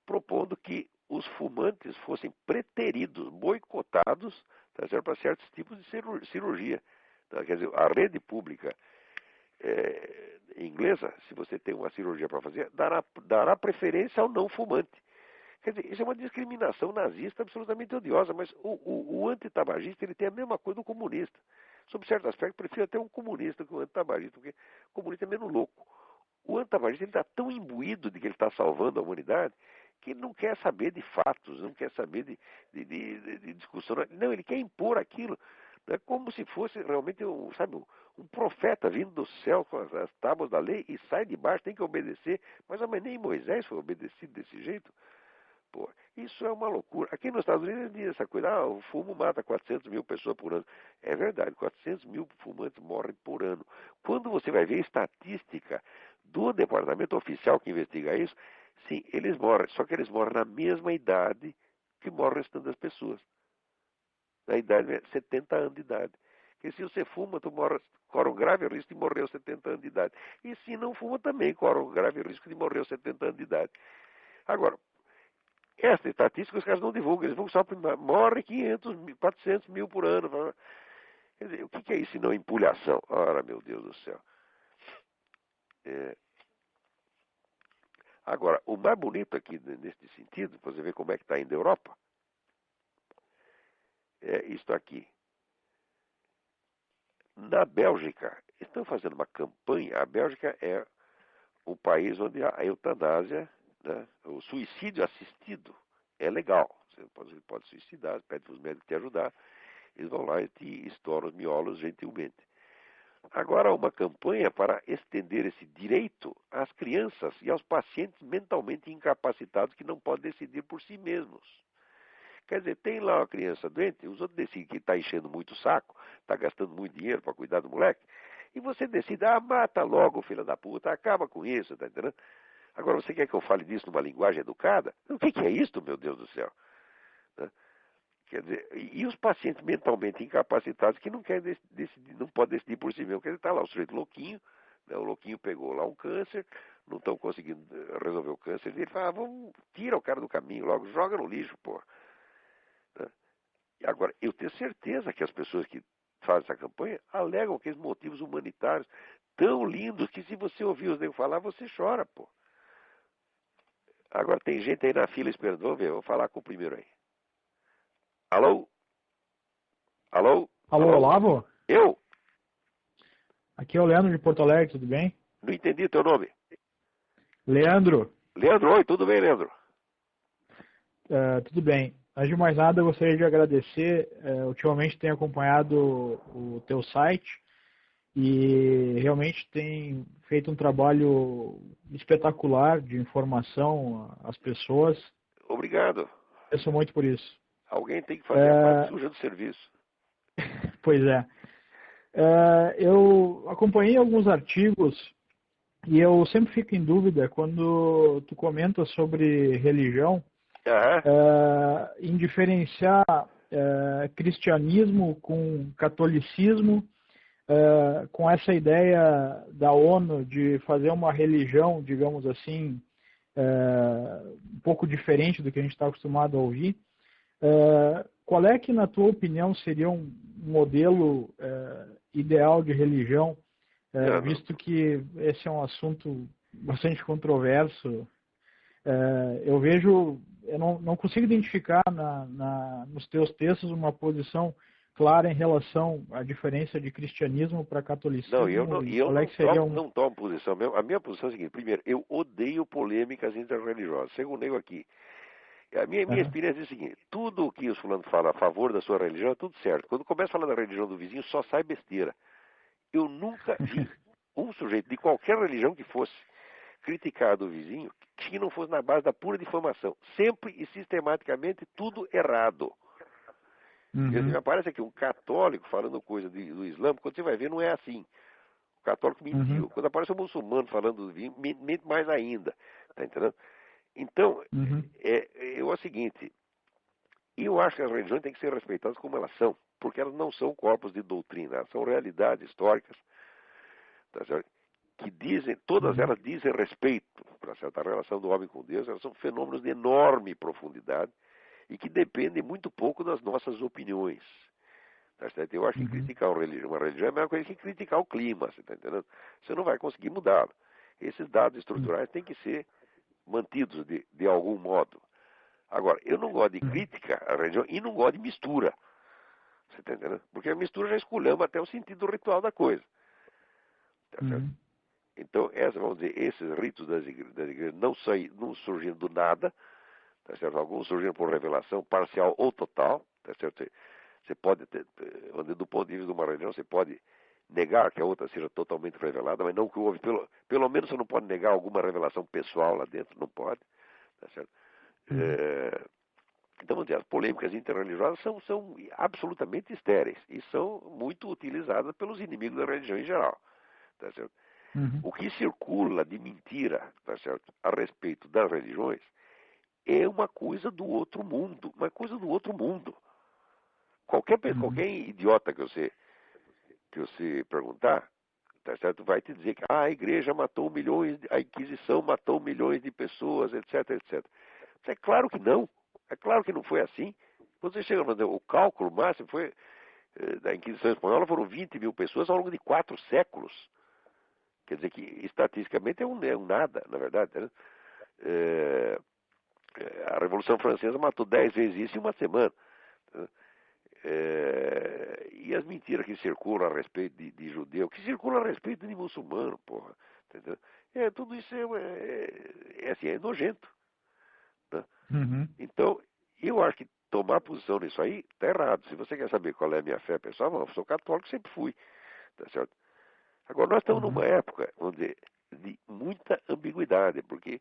propondo que os fumantes fossem preteridos, boicotados, tá certo, para certos tipos de cirurgia. Tá? Quer dizer, a rede pública inglesa, se você tem uma cirurgia para fazer, dará preferência ao não fumante. Quer dizer, isso é uma discriminação nazista absolutamente odiosa, mas o antitabagista ele tem a mesma coisa do comunista. Sob certo aspecto, prefiro até um comunista que um antitabagista, porque o comunista é menos louco. O antitabagista está tão imbuído de que ele está salvando a humanidade que ele não quer saber de fatos, não quer saber de discussão. Não, ele quer impor aquilo. É como se fosse realmente um profeta vindo do céu com as tábuas da lei e sai de baixo, tem que obedecer. Mas nem Moisés foi obedecido desse jeito. Pô, isso é uma loucura. Aqui nos Estados Unidos diz essa coisa, o fumo mata 400 mil pessoas por ano. É verdade, 400 mil fumantes morrem por ano. Quando você vai ver a estatística do departamento oficial que investiga isso, sim, eles morrem, só que eles morrem na mesma idade que morre o restante das pessoas. Na idade, 70 anos de idade. Porque se você fuma, tu corre um grave risco de morrer aos 70 anos de idade. E se não fuma, também corre um grave risco de morrer aos 70 anos de idade. Agora, essa estatística os caras não divulgam, eles vão só morre 500 mil, 400 mil por ano. Quer dizer, o que é isso se não empulhação? Ora, meu Deus do céu. É... Agora, o mais bonito aqui nesse sentido, para você ver como é que está indo a Europa, é isto aqui. Na Bélgica, estão fazendo uma campanha. A Bélgica é o país onde a eutanásia, né, o suicídio assistido é legal. Você pode suicidar, pede para os médicos te ajudar. Eles vão lá e te estouram os miolos gentilmente. Agora, há uma campanha para estender esse direito às crianças e aos pacientes mentalmente incapacitados que não podem decidir por si mesmos. Quer dizer, tem lá uma criança doente, os outros decidem que está enchendo muito o saco, está gastando muito dinheiro para cuidar do moleque, e você decide, mata logo, filho da puta, acaba com isso, tá entendendo? Agora, você quer que eu fale disso numa linguagem educada? O que é isso, meu Deus do céu? Né? Quer dizer, e os pacientes mentalmente incapacitados que não querem decidir, não podem decidir por si mesmo. Quer dizer, está lá o sujeito louquinho, né? O louquinho pegou lá um câncer, não estão conseguindo resolver o câncer dele, fala, vamos, tira o cara do caminho logo, joga no lixo, pô. Né? Agora, eu tenho certeza que as pessoas que fazem essa campanha alegam aqueles motivos humanitários tão lindos que se você ouvir os negros falar, você chora, pô. Agora tem gente aí na fila esperando, vamos ver, vou falar com o primeiro aí. Alô? Alô? Alô, Alô? Olavo? Eu? Aqui é o Leandro de Porto Alegre, tudo bem? Não entendi teu nome. Leandro, Leandro, oi, tudo bem, Leandro? tudo bem. Antes de mais nada, eu gostaria de agradecer. Ultimamente tenho acompanhado o teu site e realmente tem feito um trabalho espetacular de informação às pessoas. Obrigado. Eu sou muito por isso. Alguém tem que fazer a parte suja do serviço. Pois é. Eu acompanhei alguns artigos e eu sempre fico em dúvida quando tu comenta sobre religião, em diferenciar cristianismo com catolicismo, com essa ideia da ONU de fazer uma religião, digamos assim, um pouco diferente do que a gente está acostumado a ouvir. Qual é que, na tua opinião, seria um modelo ideal de religião, visto que esse é um assunto bastante controverso? Eu não consigo identificar nos teus textos uma posição clara em relação à diferença de cristianismo para catolicismo. Não, eu qual é que seria não tomo posição. A minha posição é a seguinte: primeiro, eu odeio polêmicas interreligiosas. Segundo, nego aqui. A minha experiência é a seguinte: tudo o que os fulanos falam a favor da sua religião é tudo certo. Quando começa a falar da religião do vizinho, só sai besteira. Eu nunca vi um sujeito de qualquer religião que fosse criticar do vizinho que não fosse na base da pura difamação. Sempre e sistematicamente tudo errado. Me parece que um católico falando coisa do Islã, quando você vai ver, não é assim. O católico mentiu. Quando aparece um muçulmano falando do vinho, mente mais ainda. Tá entendendo? Então, é o seguinte, eu acho que as religiões têm que ser respeitadas como elas são, porque elas não são corpos de doutrina, elas são realidades históricas, tá certo? Que dizem, todas elas dizem respeito para certa relação do homem com Deus, elas são fenômenos de enorme profundidade e que dependem muito pouco das nossas opiniões. Tá certo? Eu acho que criticar uma religião é a mesma coisa que criticar o clima, você está entendendo? Você não vai conseguir mudá-lo. Esses dados estruturais têm que ser mantidos de algum modo. Agora, eu não gosto de crítica à religião e não gosto de mistura. Você está entendendo? Porque a mistura já esculhamba até o sentido ritual da coisa. Tá certo? Então, vamos dizer, esses ritos das igrejas não surgiram do nada, tá certo? Alguns surgiram por revelação parcial ou total, tá certo? Você pode ter, do ponto de vista de uma religião, você pode negar que a outra seja totalmente revelada, mas não que houve, pelo menos você não pode negar alguma revelação pessoal lá dentro, não pode, tá certo? Então, vamos dizer, as polêmicas interreligiosas são absolutamente estéreis e são muito utilizadas pelos inimigos da religião em geral. Tá certo? O que circula de mentira, tá certo, a respeito das religiões é uma coisa do outro mundo, uma coisa do outro mundo. Qualquer idiota que você perguntar, tá certo, vai te dizer que a igreja matou milhões, a Inquisição matou milhões de pessoas, etc, etc. Mas é claro que não. É claro que não foi assim. Quando você chega a fazer o cálculo máximo foi da Inquisição Espanhola foram 20 mil pessoas ao longo de 4 séculos. Quer dizer que, estatisticamente, é um nada, na verdade. Né? A Revolução Francesa matou 10 vezes isso em uma semana. E as mentiras que circulam a respeito de judeu, que circulam a respeito de muçulmano, porra. Entendeu? Tudo isso assim, é nojento. Né? Então, eu acho que tomar posição nisso aí está errado. Se você quer saber qual é a minha fé pessoal, eu sou católico, sempre fui. Tá certo? Agora, nós estamos numa época, vamos dizer, de muita ambiguidade, porque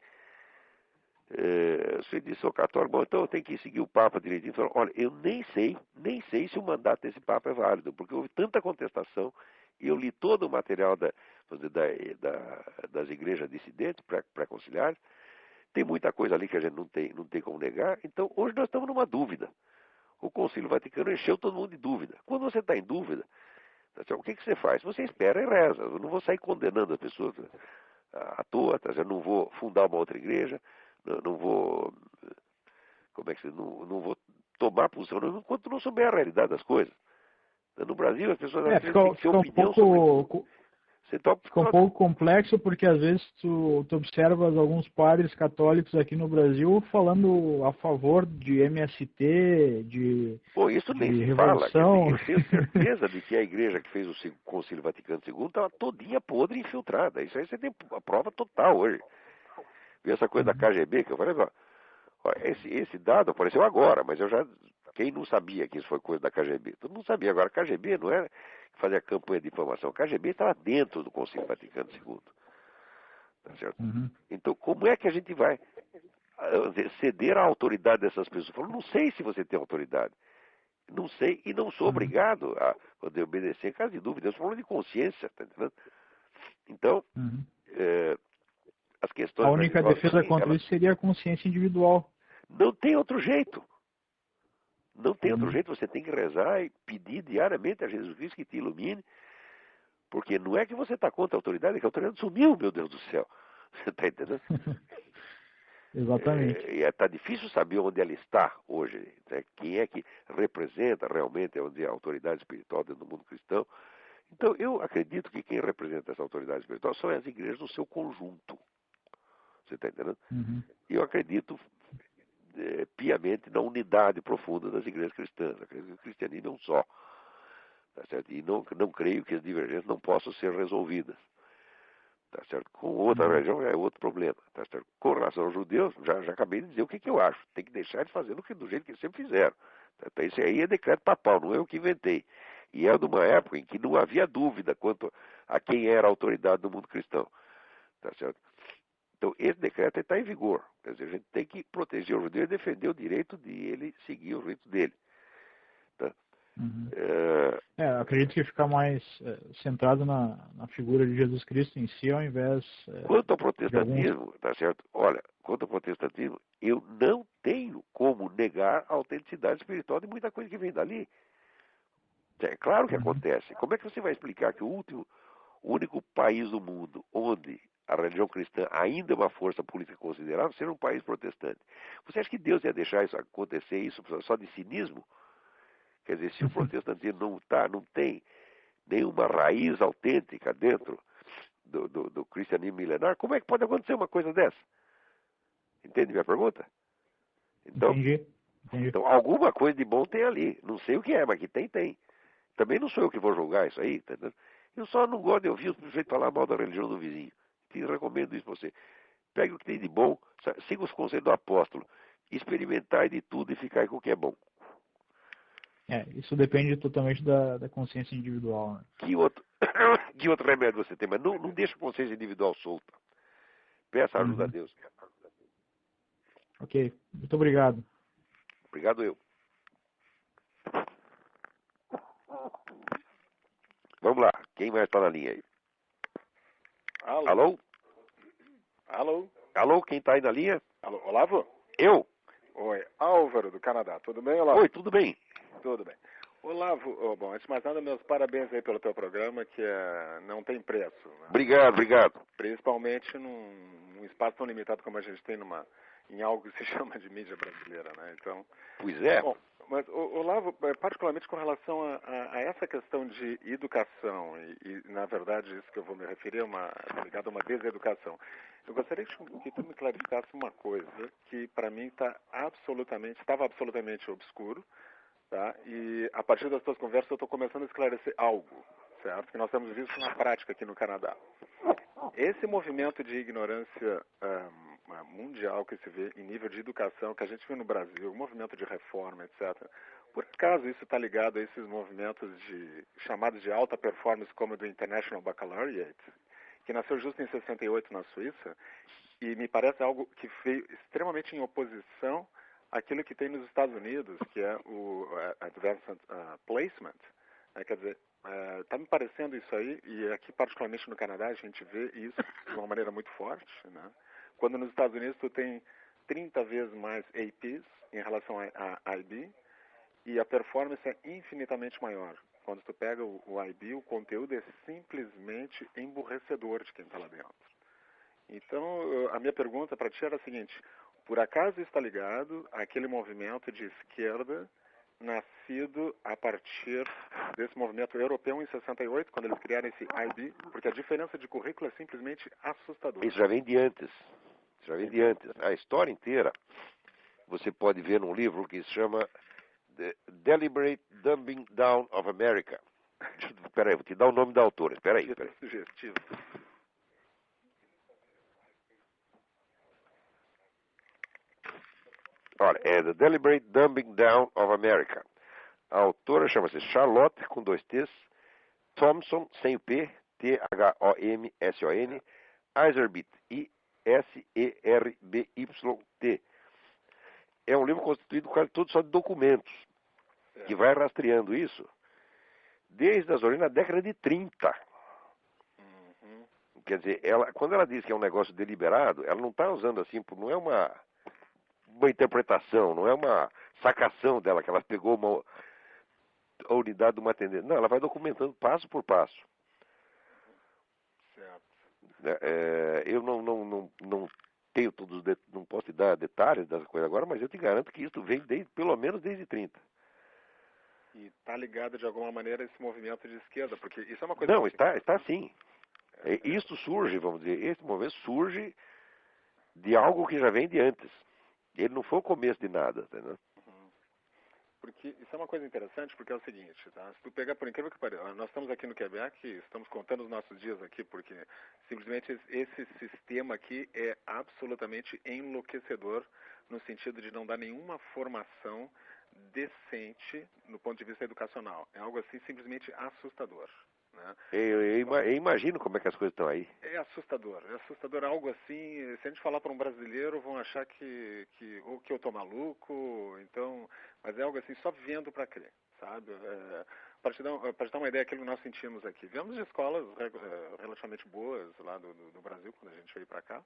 você disse, sou católico, bom, então eu tenho que seguir o Papa direitinho. Falou, olha, eu nem sei se o mandato desse Papa é válido, porque houve tanta contestação, e eu li todo o material das igrejas dissidentes, pré-conciliares, tem muita coisa ali que a gente não tem como negar, então hoje nós estamos numa dúvida. O Concílio Vaticano encheu todo mundo de dúvida. Quando você está em dúvida, o que você faz? Você espera e reza. Eu não vou sair condenando as pessoas à toa, eu não vou fundar uma outra igreja, não vou, não vou tomar posição, enquanto não souber a realidade das coisas. No Brasil, as pessoas às vezes têm que ter opinião sobre tudo. Fica um pouco complexo porque às vezes tu observas alguns padres católicos aqui no Brasil falando a favor de MST, Bom, isso nem se revolução. Fala. Eu tenho certeza de que a igreja que fez o Concílio Vaticano II estava todinha podre e infiltrada. Isso aí você tem a prova total hoje. E essa coisa da KGB, que eu falei, esse dado apareceu agora, mas quem não sabia que isso foi coisa da KGB? Todo mundo sabia. Agora, a KGB não era fazer a campanha de difamação. A KGB estava dentro do Concílio Vaticano II. Tá certo? Então, como é que a gente vai ceder à autoridade dessas pessoas? Eu falo, não sei se você tem autoridade. Não sei e não sou obrigado a poder obedecer em caso de dúvida. Eu sou falando de consciência, tá entendendo? Então, as questões... A única defesa contra isso seria a consciência individual. Não tem outro jeito. Não tem outro jeito. Você tem que rezar e pedir diariamente a Jesus Cristo que te ilumine. Porque não é que você está contra a autoridade, é que a autoridade sumiu, meu Deus do céu. Você está entendendo? Exatamente. E está difícil saber onde ela está hoje. Né? Quem é que representa realmente a autoridade espiritual dentro do mundo cristão. Então, eu acredito que quem representa essa autoridade espiritual são as igrejas no seu conjunto. Você está entendendo? E eu acredito piamente na unidade profunda das igrejas cristãs. Eu acredito que o cristianismo é um só. Tá certo? E não creio que as divergências não possam ser resolvidas. Tá certo? Com outra religião é outro problema. Tá certo? Com relação aos judeus, já acabei de dizer o que eu acho. Tem que deixar eles fazendo do jeito que eles sempre fizeram. Tá? Isso aí é decreto papal, não é eu que inventei. E é de uma época em que não havia dúvida quanto a quem era a autoridade do mundo cristão. Tá certo? Então, esse decreto está em vigor. Quer dizer, a gente tem que proteger o judeu e defender o direito de ele seguir o rito dele. Tá? Acredito que ficar mais centrado na figura de Jesus Cristo em si, ao invés quanto ao protestantismo, tá certo? Olha, quanto ao protestantismo, eu não tenho como negar a autenticidade espiritual de muita coisa que vem dali. É claro que acontece. Como é que você vai explicar que o único país do mundo onde a religião cristã ainda é uma força política considerável seja um país protestante? Você acha que Deus ia deixar isso acontecer isso só de cinismo? Quer dizer, se o protestantismo não tem nenhuma raiz autêntica dentro do cristianismo milenar, como é que pode acontecer uma coisa dessa? Entende minha pergunta? Então, Entendi. Então, alguma coisa de bom tem ali. Não sei o que é, mas que tem. Também não sou eu que vou julgar isso aí, entendeu? Eu só não gosto de ouvir o sujeito falar mal da religião do vizinho. Te recomendo isso pra você. Pegue o que tem de bom, siga os conselhos do apóstolo. Experimentar de tudo e ficar com o que é bom. Isso depende totalmente da consciência individual. Né? Que outro remédio você tem? Mas não deixa a consciência individual solta. Peça ajuda a Deus. Ok, muito obrigado. Obrigado eu. Vamos lá, quem mais está na linha aí? Alô? Alô? Alô? Alô, quem está aí na linha? Alô, Olavo? Eu? Oi, Álvaro, do Canadá. Tudo bem, Olavo? Oi, tudo bem? Tudo bem. Olavo, bom, antes de mais nada, meus parabéns aí pelo teu programa, que não tem preço. Né? Obrigado, obrigado. Principalmente num espaço tão limitado como a gente tem em algo que se chama de mídia brasileira, né? Então, Pois é. bom, mas, Olavo, particularmente com relação a essa questão de educação, na verdade isso que eu vou me referir é ligado a uma deseducação. Eu gostaria que tu me clarificasse uma coisa que para mim estava absolutamente obscuro, tá? E a partir das tuas conversas eu estou começando a esclarecer algo, certo? Que nós temos visto na prática aqui no Canadá. Esse movimento de ignorância mundial que se vê em nível de educação, que a gente viu no Brasil, o movimento de reforma, etc. Por acaso isso está ligado a esses movimentos chamados de alta performance, como o do International Baccalaureate, que nasceu justo em 68 na Suíça, e me parece algo que veio extremamente em oposição àquilo que tem nos Estados Unidos, que é o Advanced Placement. Quer dizer, está me parecendo isso aí, e aqui particularmente no Canadá a gente vê isso de uma maneira muito forte, né? Quando nos Estados Unidos tu tem 30 vezes mais APs em relação a IB, e a performance é infinitamente maior. Quando tu pega o IB, o conteúdo é simplesmente emburrecedor de quem está lá dentro. Então, a minha pergunta para ti era a seguinte: por acaso está ligado àquele movimento de esquerda nascido a partir desse movimento europeu em 68, quando eles criaram esse IB? Porque a diferença de currículo é simplesmente assustadora. Isso já vem de antes. Já vem de antes. A história inteira você pode ver num livro que se chama The Deliberate Dumbing Down of America. Espera aí, vou te dar o nome da autora. Espera aí. Sugestivo. Olha, é The Deliberate Dumbing Down of America. A autora chama-se Charlotte, com 2 T's, Thompson, sem o P, Thomson, Iserbyt, Iserbyt. É um livro constituído quase todo só de documentos, que vai rastreando isso desde as origens da década de 30. Uhum. Quer dizer, quando ela diz que é um negócio deliberado, ela não está usando assim, não é uma interpretação, não é uma sacação dela, que ela pegou a unidade de uma tendência. Não, ela vai documentando passo por passo. Certo. Eu não tenho todos, não posso te dar detalhes dessa coisa agora, mas eu te garanto que isso vem pelo menos desde 30. E está ligado de alguma maneira a esse movimento de esquerda, porque isso é uma coisa... Não, está sim. Isso surge, vamos dizer, esse movimento surge de algo que já vem de antes. Ele não foi o começo de nada, entendeu? Porque isso é uma coisa interessante, porque é o seguinte, tá? Se tu pegar, por incrível que pareça, nós estamos aqui no Quebec, estamos contando os nossos dias aqui, porque simplesmente esse sistema aqui é absolutamente enlouquecedor, no sentido de não dar nenhuma formação decente no ponto de vista educacional. É algo assim simplesmente assustador. Né? Eu imagino como é que as coisas estão aí. É assustador algo assim. Se a gente falar para um brasileiro, vão achar que eu tô maluco, então, mas é algo assim, só vendo para crer, sabe? Para te dar uma ideia daquilo que nós sentimos aqui. Viemos de escolas relativamente boas lá do Brasil, quando a gente veio para cá,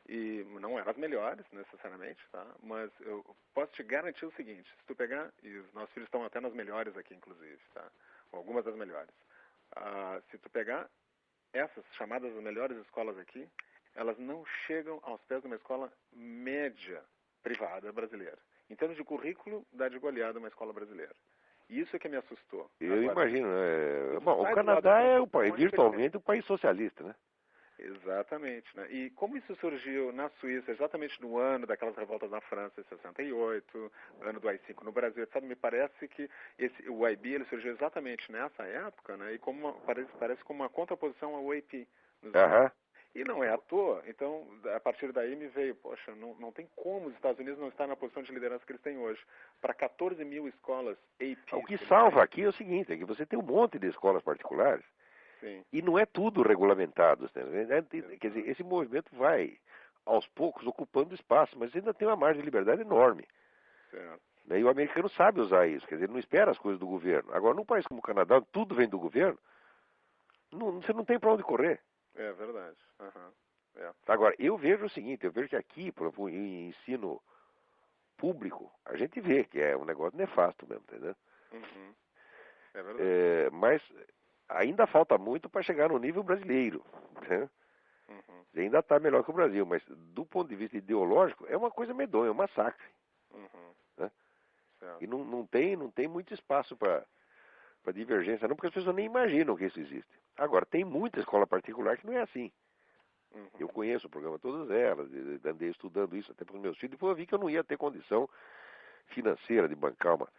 e não eram as melhores, necessariamente, tá? Mas eu posso te garantir o seguinte: se tu pegar, e os nossos filhos estão até nas melhores aqui, inclusive, tá? Algumas das melhores. Se tu pegar essas chamadas as melhores escolas aqui, elas não chegam aos pés de uma escola média privada brasileira. Em termos de currículo, dá de goleada uma escola brasileira. E isso é que me assustou. Eu imagino. Bom, o sai do Canadá lado é virtualmente um país socialista, né? Exatamente, né? E como isso surgiu na Suíça, exatamente no ano daquelas revoltas na França, em 68, ano do AI-5 no Brasil, etc., me parece que o IB ele surgiu exatamente nessa época, né? E parece como uma contraposição ao AP. E não é à toa. Então, a partir daí me veio, poxa, não tem como os Estados Unidos não estar na posição de liderança que eles têm hoje. Para 14 mil escolas AP. O que salva aqui é o seguinte, é que você tem um monte de escolas particulares. Sim. E não é tudo regulamentado. Quer dizer, esse movimento vai aos poucos, ocupando espaço, mas ainda tem uma margem de liberdade enorme. Certo. E o americano sabe usar isso, quer dizer, ele não espera as coisas do governo. Agora, num país como o Canadá, tudo vem do governo, você não tem para onde correr. É verdade. Uhum. É. Agora, eu vejo o seguinte, eu vejo que aqui, por exemplo, em ensino público, a gente vê que é um negócio nefasto mesmo, entendeu? Uhum. É verdade. Mas ainda falta muito para chegar no nível brasileiro, né? Uhum. Ainda está melhor que o Brasil, mas do ponto de vista ideológico, é uma coisa medonha, é um massacre. Uhum. Né? Certo. E não tem muito espaço para divergência, não, porque as pessoas nem imaginam que isso existe. Agora, tem muita escola particular que não é assim. Uhum. Eu conheço o programa, todas elas, andei estudando isso até para os meus filhos, depois eu vi que eu não ia ter condição financeira de bancar uma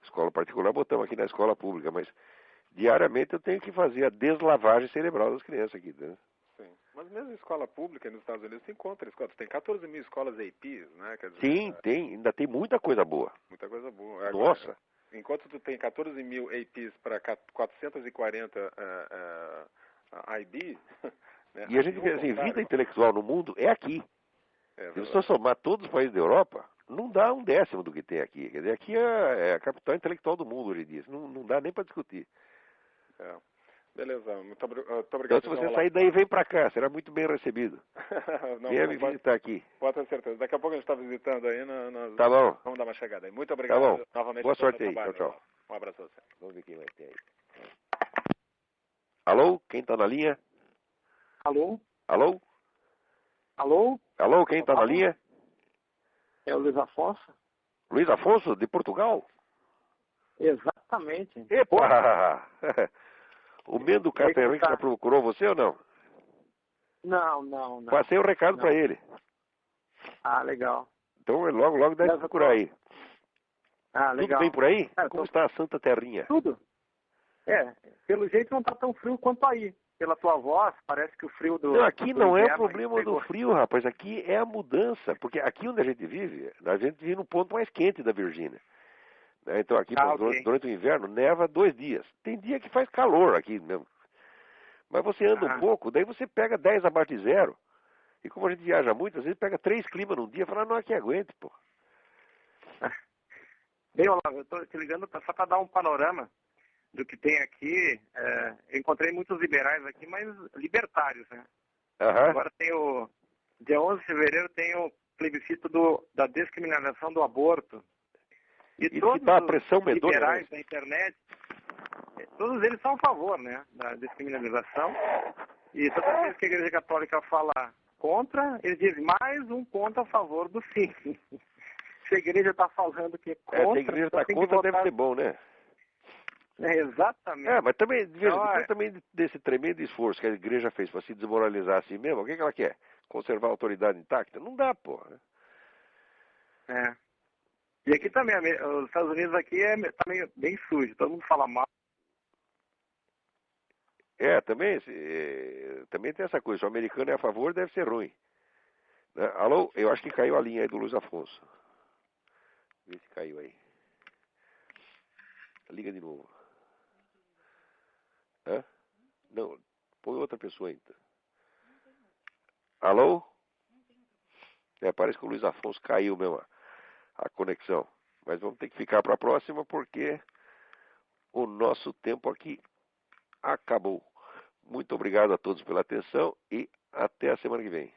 escola particular, botamos aqui na escola pública, mas diariamente eu tenho que fazer a deslavagem cerebral das crianças aqui, né? Sim. Mas mesmo em escola pública nos Estados Unidos, você encontra escolas. Tem 14 mil escolas APs, né? Quer dizer, Sim, ainda tem muita coisa boa. muita coisa boa. Nossa! Enquanto tu tem 14 mil APs para 440 IB, né, E a gente vê assim, vida intelectual no mundo é aqui. Se você somar todos os países da Europa, não dá um décimo do que tem aqui. Quer dizer, aqui é a capital intelectual do mundo hoje em dia. Não dá nem para discutir. É. Beleza, muito obrigado. Então, se você sair daí, vem para cá. Será muito bem recebido. Venha me visitar aqui. Pode ter certeza. Daqui a pouco a gente está visitando aí. Tá bom. Vamos dar uma chegada aí. Muito obrigado. Tá bom. Novamente. Boa sorte aí. Tchau, tchau. Um abraço a você. Vamos ver quem vai ter aí. Alô? Quem está na linha? Alô? Alô? Alô? Alô? Quem está na linha? É o Luiz Afonso? Luiz Afonso, de Portugal? Exatamente. Epa! O Mendo Carteiro já procurou você ou não? Não. Passei o recado para ele. Ah, legal. Então logo deve procurar aí. Ah, legal. Tudo bem por aí? Como está a Santa Terrinha? Tudo. Pelo jeito não está tão frio quanto aí. Pela tua voz, parece que o frio do... Não, aqui do não é o inverno problema do frio, rapaz. Aqui é a mudança. Porque aqui onde a gente vive no ponto mais quente da Virgínia. Então aqui, okay. durante o inverno, neva 2 dias. Tem dia que faz calor aqui mesmo. Mas você anda um pouco, daí você pega 10 abaixo de zero. E como a gente viaja muito, às vezes pega 3 climas num dia e fala, não, aqui aguente, pô. Bem, Olavo, eu estou te ligando só para dar um panorama do que tem aqui. Eu encontrei muitos liberais aqui, mas libertários, né? Agora tem dia 11 de fevereiro tem o plebiscito da descriminalização do aborto. E todos os liberais da internet, todos eles são a favor, né, da descriminalização. E toda vez que a Igreja Católica fala contra, eles dizem mais um ponto a favor do sim. Se a Igreja está falando que é contra... se a Igreja está contra, deve ser bom, né? Exatamente. Mas também, depois também desse tremendo esforço que a Igreja fez para se desmoralizar assim mesmo, o que ela quer? Conservar a autoridade intacta? Não dá, pô. E aqui também, os Estados Unidos aqui tá meio bem sujo, todo mundo fala mal. Também tem essa coisa, se o americano é a favor, deve ser ruim. Alô? Eu acho que caiu a linha aí do Luiz Afonso. Vê se caiu aí. Liga de novo. Não, põe outra pessoa ainda. Alô? Parece que o Luiz Afonso caiu mesmo a conexão. Mas vamos ter que ficar para a próxima porque o nosso tempo aqui acabou. Muito obrigado a todos pela atenção e até a semana que vem.